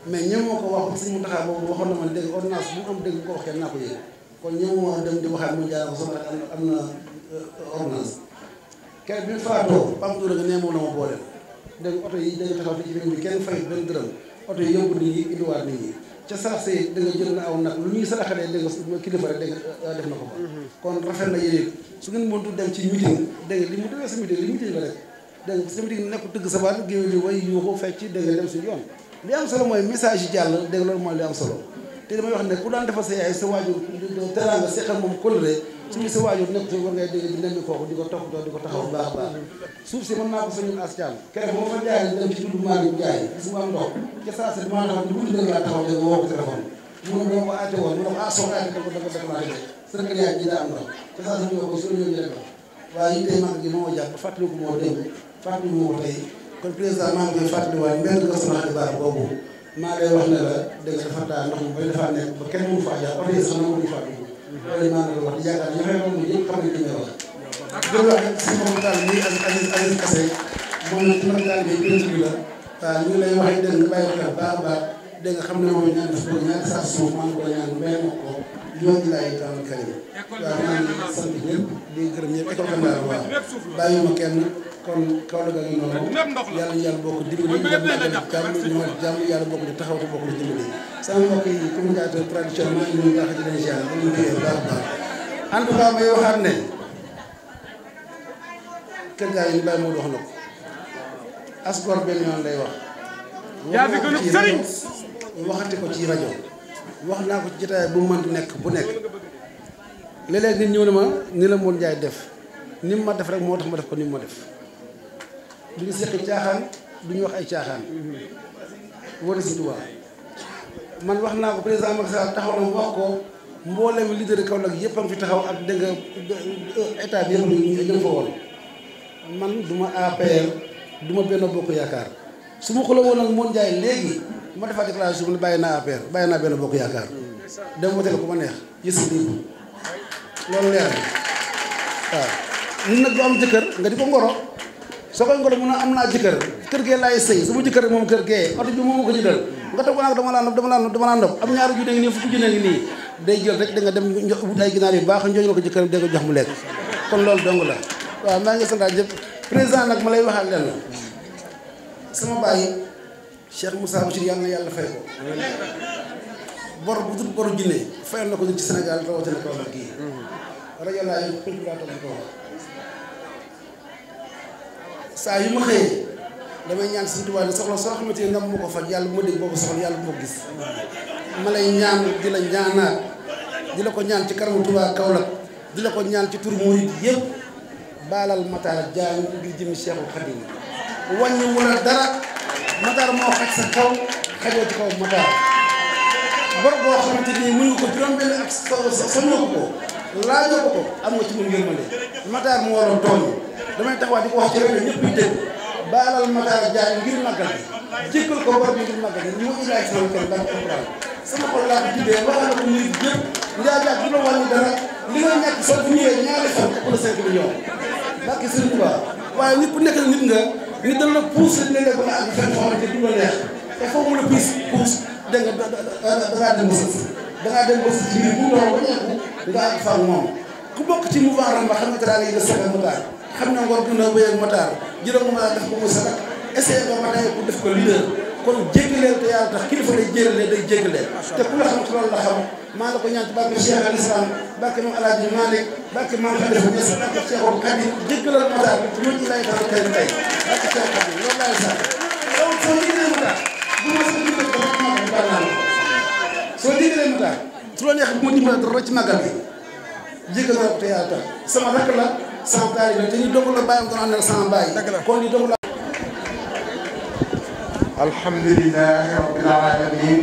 mais ñoom moo ko wax suñu Mountakha boobu waxoon na ma ne dégg ordonnance bu mu am dégg bu ko waxee naa ko yéeg kon ñoom moo dem di waxaat mu jaay ko sama am na ordonnance keroog bi mu faatoo Pape Ndour nga nee moom la ma booleel dégg oto yi dañu taxaw fii ci bi kenn fay benn dërëm oto yi yóbbu nit ñi indiwaat nit ñi ca sarax say da nga jël na aw nag lu ñuy saraxalee dégg nga kilifa rek dégg nga def na ko fa kon rafet na yéen su ngeen mëntu dem ci meeting dégg nga li mu demee sa meeting li meeting la rek dégg nga sama digg nekk tëgg sabar géwél yi way yuuxu fecc dégg nga dem suñu yoon li am solo mooy message yi jàll dégg loolu mooy li am solo te damay wax ne ku daan defal sa yaay sa waajur teraanga seqal moom kóllëre suñu sa waajur nekk war ngay dégg di nemmi kooku di ko toppatoo di ko taxaw bu baax a baax suuf si mën naa ko sañul as caam keroog moo fa jaay dem ci tudd maa ngi jaay gis mu am ndox ca saa si damaa taxaw di buntu dëgg laa taxaw dégg woo ko téléphone mu ne doo ko aate woon mu ne ko soo aate da ko déclaré sa yaay ji daa am ndox ca saa si mu ko soo ñëw jëlee ko waaye yi tey màgg gi moo jàpp fàttaliku moo démb fàttaliku moo tey kon président maa ngi koy fàttaliwaat mbedd nga sama xibaar boobu maa lay wax ne la dëgg dafa taa ndox mu bari dafa nekk ba kenn mënu faa jaar oto yi sax na mënu faa dugg loolu maa ngi lay wax di yaakaar ña fay romb yëpp xam nañ li may wax di wax rek si moom daal muy Aziz Kassé moom nag ci mag daal bi président bi la waaw ñu ngi lay waxee dégg nga bàyyi ko xel baax a baax dégg nga xam ne moom ñaan daf bëgg ñaari saa suuf maa ngi ko ñaan may ma ko yoon ji laay taal karim waaw maa ngi sant ñëpp di gërëm ñëpp école Kandahar waaw bàyyi ma kenn kon kaw la nga noonu yàlla yàlla bokk dimbali jàmm yàlla bokk di taxaw te bokk di dimbali sama mbokk yi communicateur traditionnel maa ngi nuyu baax di leen ziar dañu koy baax a baax en tout cas may waxaat ne kër gaa yi ñu bàyyi moo wax na ko asgor benn yoon lay wax yaa fi gën a sëriñ waxati ko ci rajo wax naa ko ci jotaay bu mën di nekk bu nekk léeg-léeg nit ñëw ne ma ni la Modou Ndiaye def ni mu ma def rek moo tax ma def ko ni mu ma def du ñu seqi caaxaan du ñu wax ay caaxaan wala si Touba man wax naa ko président Macky Sall taxaw na wax ko mboolem leader Kaolack yëpp a ngi fi taxaw ak dégg nga état bi yëpp ñu fa woon man du ma APR du ma Benno Bokk Yaakaar su ma xuloo woon ak Modou Ndiaye léegi ma defaat déclaration su ma ne bàyyi naa APR bàyyi naa Benno Bokk Yaakaar dem woteel ko ma neex yës lii loolu leer na waaw nit nag du am jëkkër nga di ko ngoro soo koy ngoro mun a am naa jëkkër kër gee laay sëy sama jëkkër moom kër gee oto bi moom ko jëndal nga toog naa dama laa nopp am ñaari junne ngi nii fukki junne ngi nii day jël rek da nga dem wut ay ginaar yu baax njooñu ko jëkkër da ko jox mu lekk kon loolu dong la waaw maa ngi santaat ñëpp président nag ma lay waxal leen sama bàyyi Cheikh Moussa Bachir yàlla na yàlla fay ko bor bu dul boru jinne fayal na ko ci Sénégal rawatina Kaolack gii rajo laa yi pël laa toog di ko wax saa yu ma xëyee damay ñaan Sëñ Tuubaa soxla soo xamante ne ndam ma ko faj yàlla bu ma dégg boo ko soxla yàlla bu ma ko gis ma lay ñaan di la ñaanaat di la ko ñaan ci kanamu Tuubaa Kaolack di la ko ñaan ci tur murid yëpp baalal Matar Diagne ngir jëmi Cheikhul Khadim wàññi wala dara Matar moo xaj sa kaw xajoo ci kaw Matar bor boo xamante ni mënu ko juróom-benn ak soññoo ko laajoo ko am nga ci mën yërmande Matar mu waroon tooñ damay taxawaat di ko wax ci rajo ñëpp yi dégg baalal Matar Diagne ngir màggal bi jéggal ko bor bi ngir màggal bi mu ilaay sama kër daal alquran sama xol laa ko tuddee waxal ko nit yëpp njaajaat du la wàññi dara li nga ñàkk soo bu ñëwee ñaari fan ëpp la 5 millions barke Sëriñ Tuubaa waaye nit ku nekk nit nga nit dana la puus léeg-léeg ba nga àgg fenn foo xamante du la neex te foofu mu la puus dégg nga dangaa dem ba sës dangaa dem ba sës ci biir bu mu doon ba ñàkku nga àgg fa ak moom ku bokk ci mouvement Ramba xam nga daal nga sagal Matar xam na ngor dina wéy ak Matar jërëm nga def ko muy sagal essayé nga Matar pour def ko leader kon jéggaleel te yàlla tax kilifa day jéggale day jéggale te ku la xam ci loolu la xam maa la ko ñaan ci barke Cheikh al Islam barke moom Alaaji Malick barke maam Khalifa Niass barke Cheikhul Khadim jéggalal Matar ñu ci lay tax kay tey barke Cheikhul Khadim loolu laay sax yow soo jéggalee Matar bu ma sa dimbal ko soo jéggalee Matar su la neex bu ma dimbal dara ci màggal bi jéggal naa ko te yàlla tax sama rakk la sama taali la te ñu dogal la bàyyam doon àndal sama bàyyi kon ñu dogal la
alhamdulillahi rabbil alamin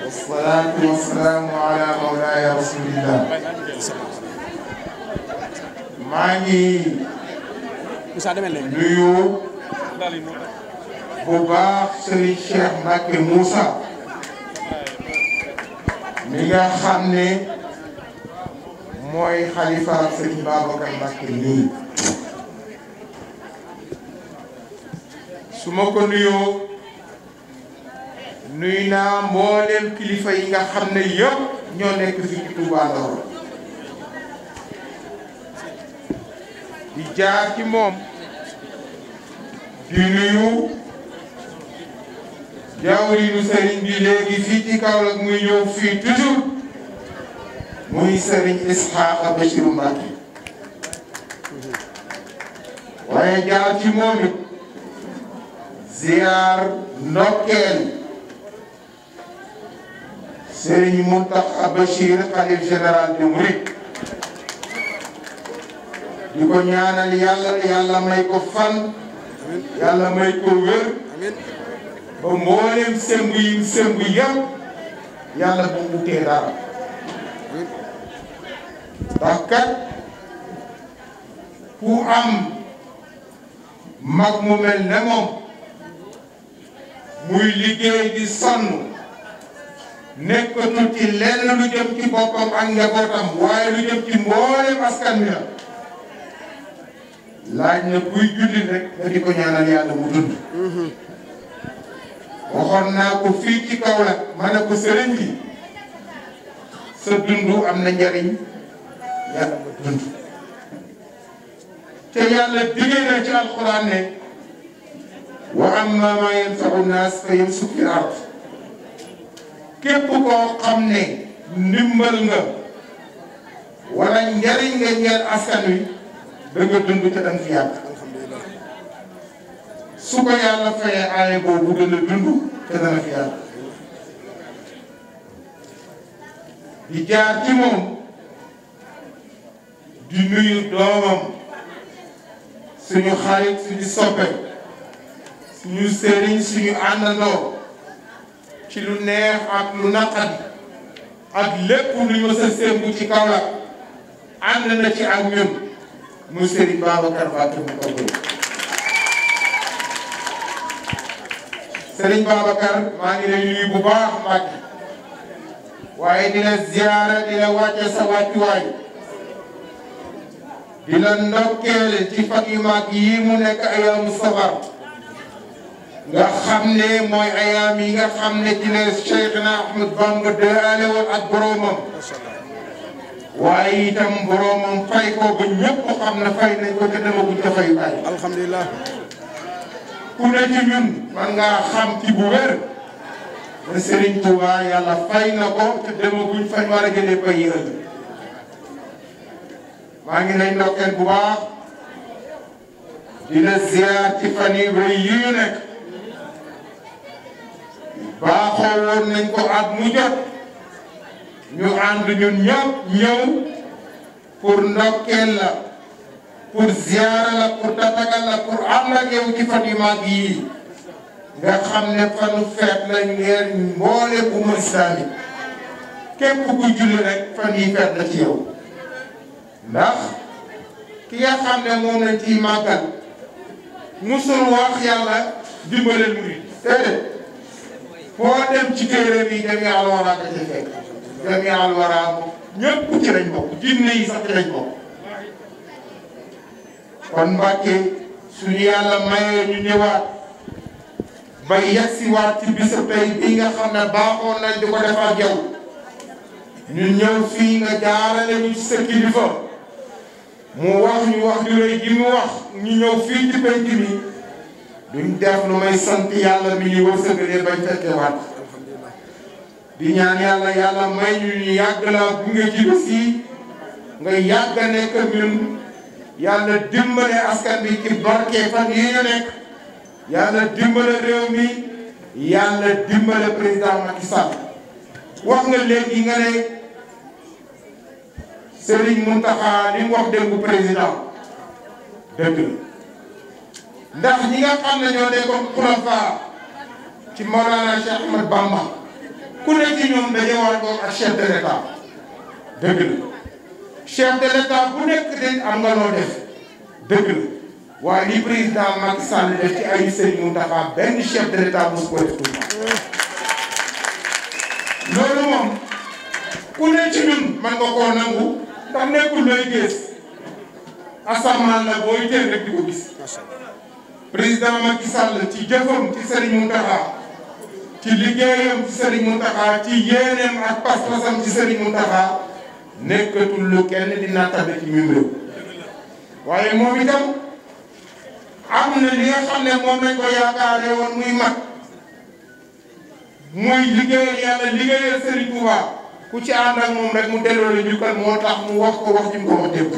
wassalatu wassalamu ala mawlaya rasulillah maa ngi nuyu bu baax Serigne Cheikh Mbacke Moussa mi nga xam ne mooy xalifa Serigne Babacar Mbacke nii su ma ko nuyoo nuyu naa mboolem kilifa yi nga xam ne yëpp ñoo nekk fii ci Touba Ndorong di jaar ci moom di nuyu jawriñu sëriñ bi léegi fii ci Kaolack muy ñëw fii toujours muy sëriñ Ishaqa Bachirou Mbacke waaye jaar ci moom it ziar ndokkeel Serigne Mountakha Bachir xalif général de Mouride di ko ñaanal yàlla may ko fan yàlla may ko wér ba mboolem sembu yi sembu yëpp yàlla bu mu tee dara ndax kat ku am mag mu mel ne moom muy liggéey di sonn nekkatul ci lenn lu jëm ci boppam ak njabootam waaye lu jëm ci mboolem askan wi la laaj na kuy julli rek nga di ko ñaanal yàlla mu dund waxoon naa ko fii ci Kaolack ma ne ko sëriñ bi sa dund am na njariñ yàlla mu dund te yàlla diggee na ci alxuraan ne wa amma ma yanfa'u naas fa yamsuk fil ard képp koo xam ne ndimbal nga wala njariñ nga ñeel askan wi da nga dund te danga fi yàgg su ko yàlla fayee aaye boobu dana dund te dana fi yàgg di jaar ci moom di nuyu doomam suñu xarit suñu soppe suñu sëriñ suñu àndandoo ci lu neex ak lu naqari ak lépp lu ñu mës a sémbu ci Kaolack ànd na ci ak ñun mu Serigne Babacar Mbacké mu ko gën Serigne Babacar maa ngi lay nuyu bu baax Mbacké waaye di la ziyaara di la wàcce sa wàccuwaay di la ndokkeel ci fan yu mag yi mu nekk ayaamu safar nga xam ne mooy ayaam yi nga xam ne ci la Cheikhna Ahmad Bamba dëale woon ak boromam waaye itam boromam fay ko ba ñëpp xam na fay nañ ko te demaguñ ca fay bàyyi. alhamdulilah. ku ne ci ñun man ngaa xam ci bu wér ne Serigne Touba yàlla fay na ko te demaguñ fañ war a jëlee pay yi ëllëg maa ngi lay ndokkeel bu baax di la ziar ci fan yu rëy yi ñu nekk baaxoo woon nañ ko at mu jot ñu ànd ñun ñëpp ñëw pour ndokkeel la pour ziara la pour tatagal la pour ànd ak yow ci fan yu mag yi nga xam ne fanu feet la ngeen mboole umma islamique képp ku julli rek fan yi feet la ci yow ndax ki nga xam ne moom lañ ciy màggal musul wax yàlla dimbaleel murid déedéet foo dem ci téere bi dem yàlla waraa ka ci fekk dem yàlla waraa moom ñëpp ci lañ bokk jinne yi sax ci lañ bokk kon Mbàkke suñu yàlla mayee ñu ñëwaat ba yegsiwaat ci bisu tey bii nga xam ne baaxoon nañ di ko def ak yow ñu ñëw fii nga jaarale ñu ci sa kilifa mu wax ñu wax ju rëy ji mu wax ñu ñëw fii ci penc mi duñ def lu may sant yàlla mi ñu wërsëgalee bañ fekkee waat di ñaan yàlla yàlla may ñu yàgg laa gunge ci bés yi nga yàgg a nekk ñun yàlla dimbale askan bi ci barke fan yi ñu nekk yàlla dimbale réew mi yàlla dimbale président Macky Sall wax nga léegi nga ne Serigne Mountakha li mu wax démb président dëgg la ndax ñi nga xam ne ñoo nekkoon xulafa ci Mawlana Cheikh Ahmad Bamba ku ne ci ñoom dañu war ko ak chef de l'état dëgg la chef de l'état bu nekk de am nga loo def dëgg la waaye li président Macky Sall def ci ay Serigne Mountakha benn chef de l'état mosu ko def loolu moom ku ne ci ñun man nga koo nangu ndax nekkul looy gis asamaan la booy teel rek di ko gis président Macky Sall ci jëfam ci Serigne Mountakha ci liggéeyam ci Serigne Mountakha ci yéeneem ak pas-pasam ci Serigne Mountakha nekkatul lu kenn di nattale ci mim réew waaye moom itam am na li nga xam ne moom lañ ko yaakaaree woon muy mag muy liggéeyal yàlla liggéeyal Serigne Touba ku ci ànd ak moom rek mu delloo la njukkal moo tax mu wax ko wax ji mu ko wax dépp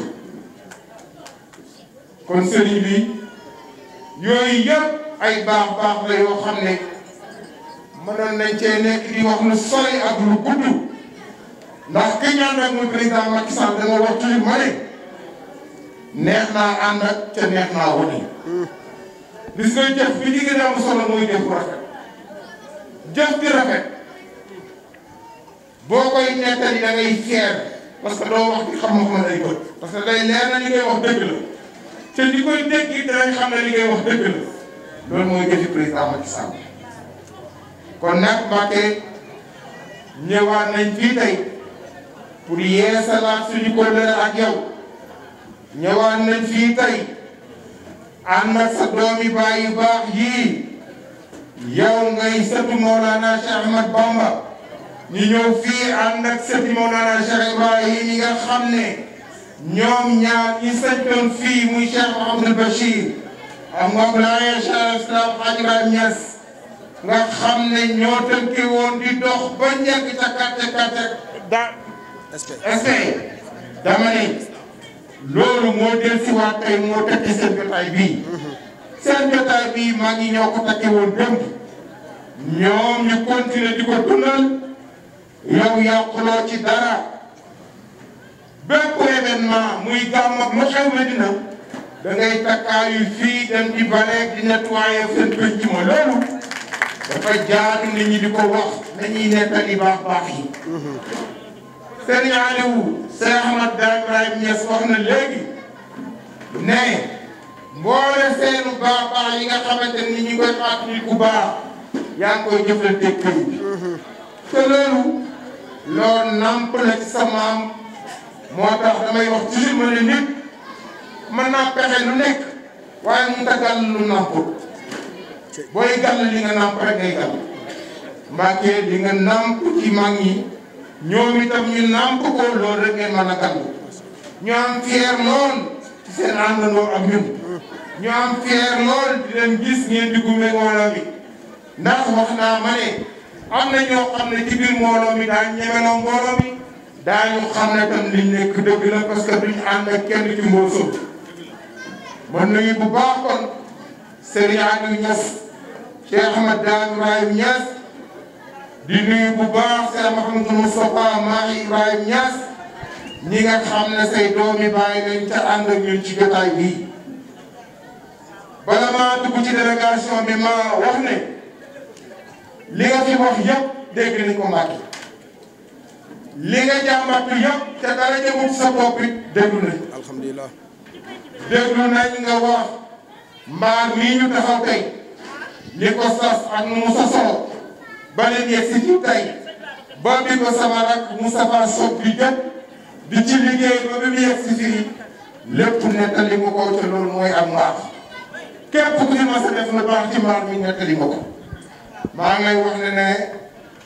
kon Serigne bi yooyu yëpp ay baax la yoo xam ne mënoon nañ cee nekk di wax lu sori ak lu gudd ndax ki ñaan rek muy président Macky Sall dama wax toujours ma ne neex naa ànd ak ca neex naa wone gis nga jëf bi ci gën a am solo mooy jëf bu rafet jëf bi rafet boo koy nettali da ngay fier parce que doo wax di xam-xam ay bët parce que day leer na li ngay wax dëgg la te li koy dégg it danañ xam ne li ngay wax dëgg la loolu mooy jëfi président Macky Sall kon nag Mbacké ñëwaat nañ fii tey pour yeesalaat suñu kóllëre ak yow ñëwaat nañ fii tey ànd ak sa doomi baay yu baax yii yow ngay sëtu Mawlana Cheikh Ahmad Bamba ñu ñëw fii ànd ak sëti Mawlana Cheikh Ibrahim yi nga xam ne ñoom ñaar ñi sëntoon fii muy Cheikh Mouhamadoul Bachir ak Mawlana Cheikh Islam Hadj Ibrahima Niass nga xam ne ñoo tënki woon di dox ba njëkk ca kàtte dama ne loolu moo del si waat tey moo tekki seen jotaay bii seen jotaay bii maa ngi ñoo ko takki woon démb ñoom ñu continuer di ko dundal yow yàquloo ci dara bépp événement muy gàmm ak mu xew Medina da ngay takkaayu fii dem di baleeg di nettoyer seen penc ma loolu dafa jaadu nit ñi di ko wax nañuy nettali baax yi Serigne Aliou Cheikh Ahmad Ibrahima Niass wax na léegi ne mboole seenu baax yi nga xamante ni ñu koy fàttali ku baax yaa ngi koy jëflante këy bi te loolu loo namp la ci sa maam moo tax damay wax toujours ma ne nit mën naa pexe lu nekk waaye mu ta gàll lu namput booy gàll li nga namp rek ngay gàll Mbacké li nga namp ci mag ñi ñoom itam ñu namp ko loolu rek ngeen mën a gàll ñu am fier lool ci seen àndandoo ak ñun ñu am fier lool di leen gis ngeen di gunge mbooloo mi ndax wax naa ma ne am na ñoo xam ne ci biir mbooloo mi daañu ñemeloo mbooloo mi daañu xam ne tam liñ nekk dëgg la parce que duñ ànd ak kenn ci mboosoom mën nañu bu baax kon Serigne Aliou Niass Cheikh Ahmad Ibrahima Niass di nuyu bu baax Cheikh Mouhamadou Moustapha Mahi Ibrahima Niass ñi nga xam ne say doomi bàyyi lañ ca ànd ak ñun ci jotaay bii bala maa dugg ci délégation bi ma wax ne li nga fi wax yëpp dégg nañ ko Mbacké li nga jàmbatu yëpp te dara jëmut sa bopp it déglu nañ alhamdulilah déglu nañ nga wax mbaar mii ñu taxaw tey li ko sas ak nu mu sasoo ba leen yegg si fi tey ba bi ko sama rak Moustapha Sow di jot di ci liggéey ba bi mu yegg si fii lépp nettali nga ko te loolu mooy am mbaax képp ku ci mas a def lu baax ci mbaar mi nettali nga ko maa ngay wax ne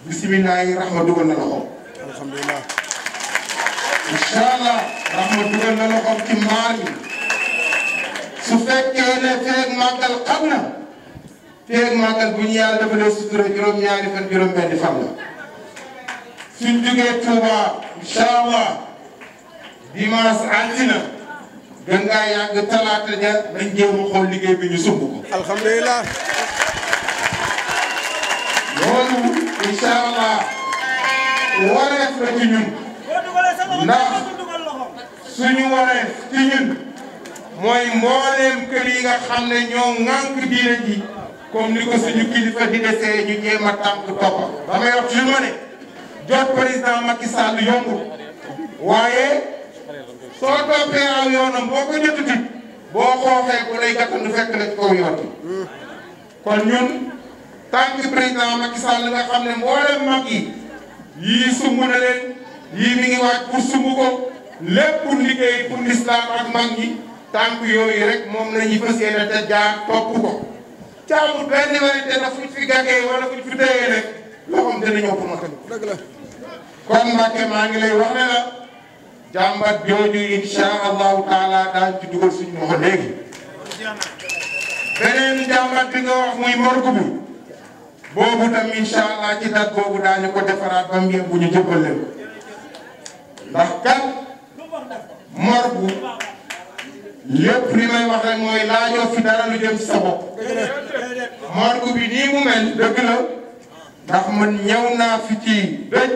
bisimilahi rahma dugal na loxo alhamdulilah incha allah rahma dugal na loxo ci mbaar mi su fekkee ne feeg màggal xam na feeg màggal bu ñu yàlla defalee sutura juróom-ñaari fan juróom-benni fan la suñ jógee Touba incha allah dimanche àddina gën ngaa yàgg talaata ja nañ jéem a xool liggéey bi ñu sumb ko alhamdulilah loolu incha allah wareef la ci ñun ndax suñu wareef ci ñun mooy mbooleem kër yi nga xam ne ñoo ŋànk diine ji comme ni ko suñu kilifa di desee ñu jéem a tànk toppa damay wax toujours ma ne jot président Macky Sall yombul waaye soo toppee aw yoonam boo ko jotuti boo xooxee ku lay gàttandu fekk na ci kaw yoon bi kon ñun tànk président Macky Sall nga xam ne mboolem mag yi yii sumb na leen yii mi ngi waaj pour sumb ko lépp pour liggéey pour l'islam ak mag ñi tànk yooyu rek moom la ñuy fas yéene te jaar topp ko caamul benn werante na fuñ fi gàggee wala fuñ fi téyee rek loxoom dina ñëw pour matali dëgg la kon Mbacké maa ngi lay wax ne la jàmbat jooju insha allahu taala daañ ci dugal suñu loxo léegi beneen jàmbat bi nga wax muy morgue bi boobu tam insha allah ci dat boobu daañu ko defaraat ba mu bu ñu jëbbal leen ko ndax kat morgue lépp li may wax rek mooy laajoo fi dara lu jëm ci sa bopp morgue bi nii mu mel dëgg la ndax man ñëw naa fi ci dëj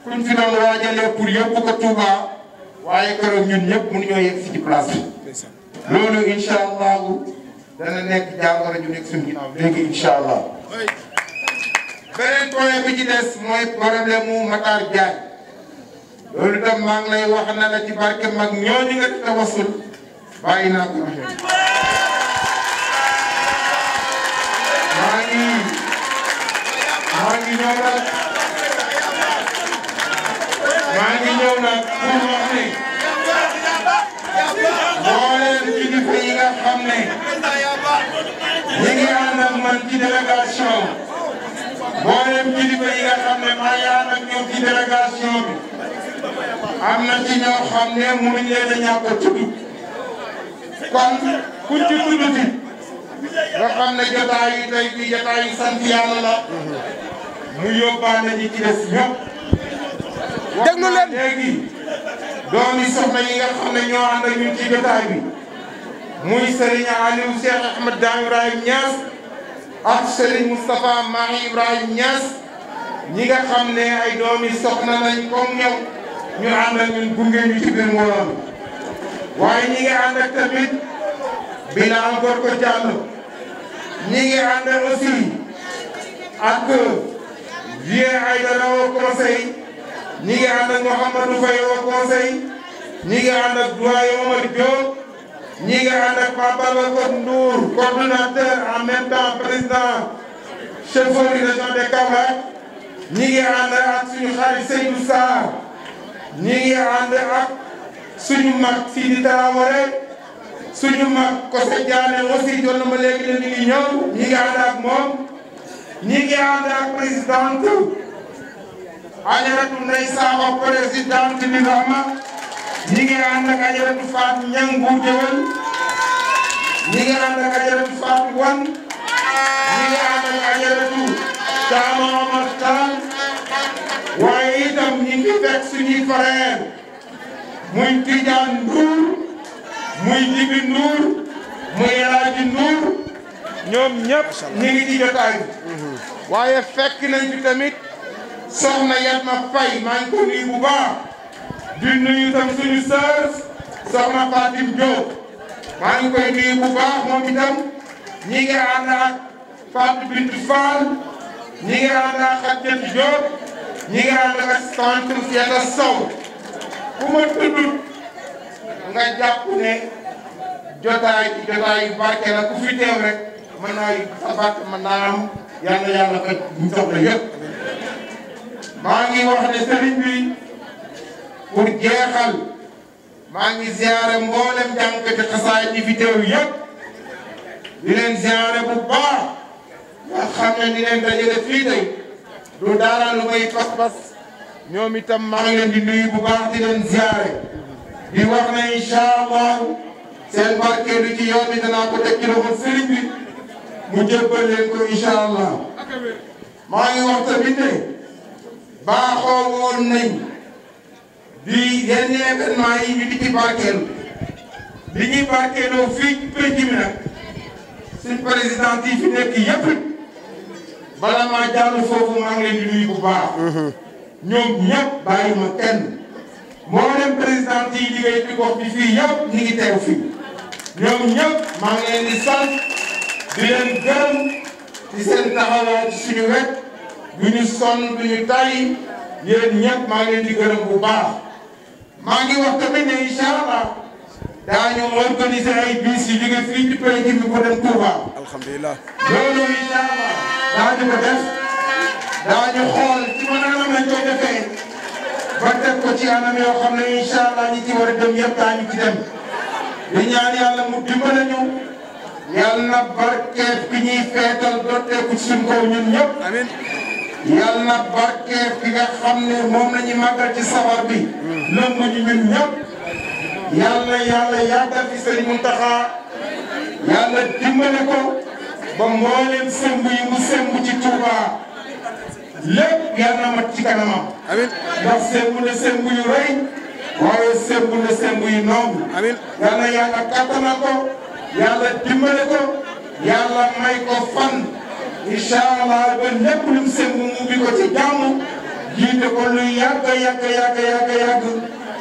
kuñ fi doon waajalee pour yóbbu ko Touba waaye keroog ñun ñëpp mënuñoo yegg si ci place bi loolu incha allahu dana nekk jàngoro ju nekk suñu ginnaaw léegi incha allah. beneen point bi ci des mooy problème mu Matar Diagne loolu itam maa ngi lay wax na la ci barke mag ñooñu nga ci tawasul bàyyi naa ko maa ngi ñëw nag pour wax ne mbooleem kilifa yi nga xam ne ñi ngi ànd ak man ci délégation mbooleem kilifa yi nga xam ne maa ngi ànd ak ñoom ci délégation bi am na ci ñoo xam ne mënuñ leen a ñàkk a tudd kon kuñ ci tudd fi nga xam ne jotaay yi tey bi jotaay yi sant yàlla la mu yóbbaale ñi ci des ñëpp déglu leen léegi doomi soxna yi nga xam ne ñoo ànd ak ñun ci jotaay bi muy Serigne Aliou Cheikh Ahmed Dame Ibrahima Niass ak Serigne Moustapha Mahi Ibrahima Niass ñi nga xam ne ay doomi soxna lañ comme ñoom ñu ànd ak ñun gunge ñu ci biir mbooloo mi waaye ñi ngi ànd ak tamit Bilal Gorko Diallo ñi ngi ànd aussi ak Vieux Aïdara au conseil ñi ngi ànd ak Mouhamadou Faye au conseil ñi ngi ànd ak doyen Omar Diop ñi ngi ànd ak Pape Babacar Ndour coordonnateur en même temps président chauffeur région de Kaolack ñi ngi ànd ak suñu xarit Seydou Sarr ñi ngi ànd ak suñu mag Sidi Traoré suñu mag Kose Diané aussi jot na ma léegi ne ñu ngi ñëw ñi ngi ànd ak moom ñi ngi ànd ak présidente Ajaratu Ndeye Sakho présidente ni Rama ñi ngi ànd ak Ajaratu Fatou Niang bu Jëwal ñi ngi ànd ak Ajaratu Fatou Wan ñi ngi ànd ak Ajaratu Tama Omar Tall waaye itam ñi ngi fekk suñuy frère muy Tidiane Ndour muy Jibi Ndour muy El Hadji Ndour ñoom ñëpp ñi ngi ci jotaay waaye fekk nañ fi tamit soxna Yatma Faye maa ngi ko nuyu bu baax di nuyu tam suñu sœur soxna Fatim Diop maa ngi koy nuyu bu baax moom itam ñi ngi ànd ak Fatou Bintou Fall ñi ngi ànd ak Khadjat Diop ñi ngi ànd ak assistante Yata Sow ku ma tudd nga jàpp ne jotaay yu barke la ku fi teew rek mën naa sa barke mën naa am yàlla faj ñu soxla yëpp maa ngi wax ne sëriñ bi pour jeexal maa ngi ziare mboolem jàngkati xasaay ñi fi teew yëpp di leen ziare bu baax nga xam ne di leen dajale fii tey du dara lu may pas-pas ñoom itam maa ngi leen di nuyu bu baax di leen ziare di wax ne incha allah seen barkeelu ci yoon bi danaa ko teg ci loxo sëriñ bi mu jébbal leen ko incha allah maa ngi wax tamit ne baaxoo woon nañ di yenn événement yi ñu di ci barkeelu li ñuy barkeeloo fii ci penc mi nag suñ président yi fi nekk yëpp bala maa jàll foofu maa ngi leen di nuyu bu baax ñoom ñëpp bàyyi ma kenn moo leen président yi liggéey ci gox bi fii yëpp ñu ngi teew fii ñoom ñëpp maa ngi leen di sant di leen gërëm ci seen taxawaay ci suñu wet du ñu sonn du ñu tàyyi yéen ñëpp maa ngi leen di gërëm bu baax maa ngi wax tamit ne incha allah daañu organiser ay bis yu jóge fii ci penc bi ko dem Touba. alhamdulilah loolu incha allah daañu ko def daañu xool ci mën anam lañ koy defee ba teg ko ci anam yoo xam ne incha allah ñi ci war a dem yëpp daañu ci dem di ñaan yàlla mu dimbale ñu yàlla na barkeef ki ñuy feetal dooteeku ci suñ kaw ñun ñëpp. amiin yàlla na barkeef ki nga xam ne moom la ñu màggal ci safar bi. lëmb ñu ñun ñëpp. yàlla yàggal fi Sëriñ Muntaxa yàlla dimbale ko ba mbooleem sëmb yi mu sëmb ci Touba lépp yàlla na mat ci kanamam. amiin ndax sëmb na sëmb yu rëy waaye sembu na sembu yi noonu. amiin yal na yàlla kattanal ko yàlla dimbale ko yàlla may ko fan incha allah ba lépp lu mu sembu mu bi ko ci jàmm jiite ko lu yàgg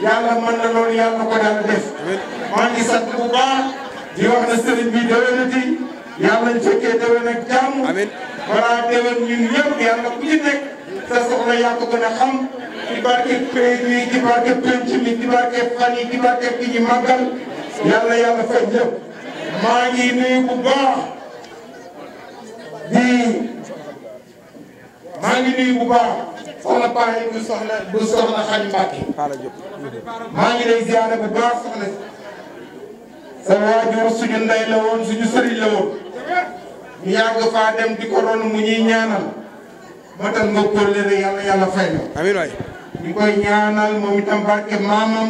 yàlla mën na loolu yàlla ko daal def. maa ngi sant bu baax di wax na sëriñ bi déwénati yàlla ñu fekkee déwén ak jàmm. amiin balaa déwén ñun ñëpp yàlla ku ci nekk sa soxla yaa ko gën a xam. ci barke pay bi ci barke penc mi ci barke fan yi ci barke ki ñu màggal yàlla fay ñëpp maa ngi nuyu bu baax soxna Paa bu soxna Xañ Mbàkke maa ngi lay ziare bu baax soxna sa waajur suñu ndey la woon suñu sëriñ la woon ñu yàgg faa dem di ko doon mu ñuy ñaanal matal nga kóllëre yàlla fay na amiin waay ñu koy ñaanal moom itam barke maamam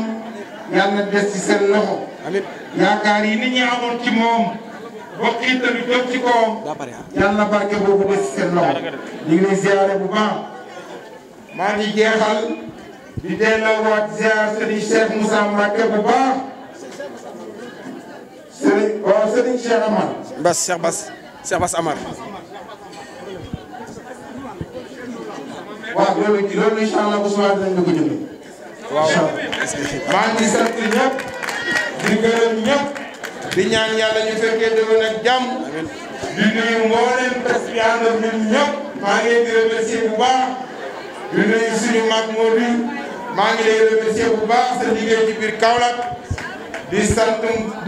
yàlla des ci seen loxo. amiin yaakaar yi nit ñi amoon ci moom ba xiitalu jóg ci kawam yàlla barke boobu des ci seen loxo. ñu ngi lay ziare bu baax maa ngi jeexal di delloowaat ziar Serigne Cheikh Moussa Mbacke bu baax Serigne Cheikh Amar. Cheikh Bass Amar. waaw loolu incha allah bu subaa dinañ la ko jëndee. waaw maa ngi sant ñëpp di gërëm ñëpp di ñaan yàlla ñu fekkee déwén ak jàmm. di nuyu mboolem presse bi ànd ak ñun ñëpp. maa ngi leen di remercier bu baax di nuyu suñu mag Modou maa ngi lay remercier bu baax sa liggéey ci biir Kaolack di sant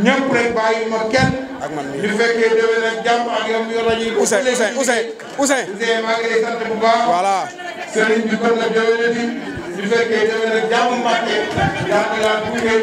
ñëpp rek bàyyi ma kenn. ak man ñu fekkee déwén ak jàmm ak yow yor nañu. Ousseyn maa ngi lay sant bu baax. voilà. sëriñ bi kon nag déwénati ñu fekkee déwén ak jàmm Mbàkke yàlla laa gunge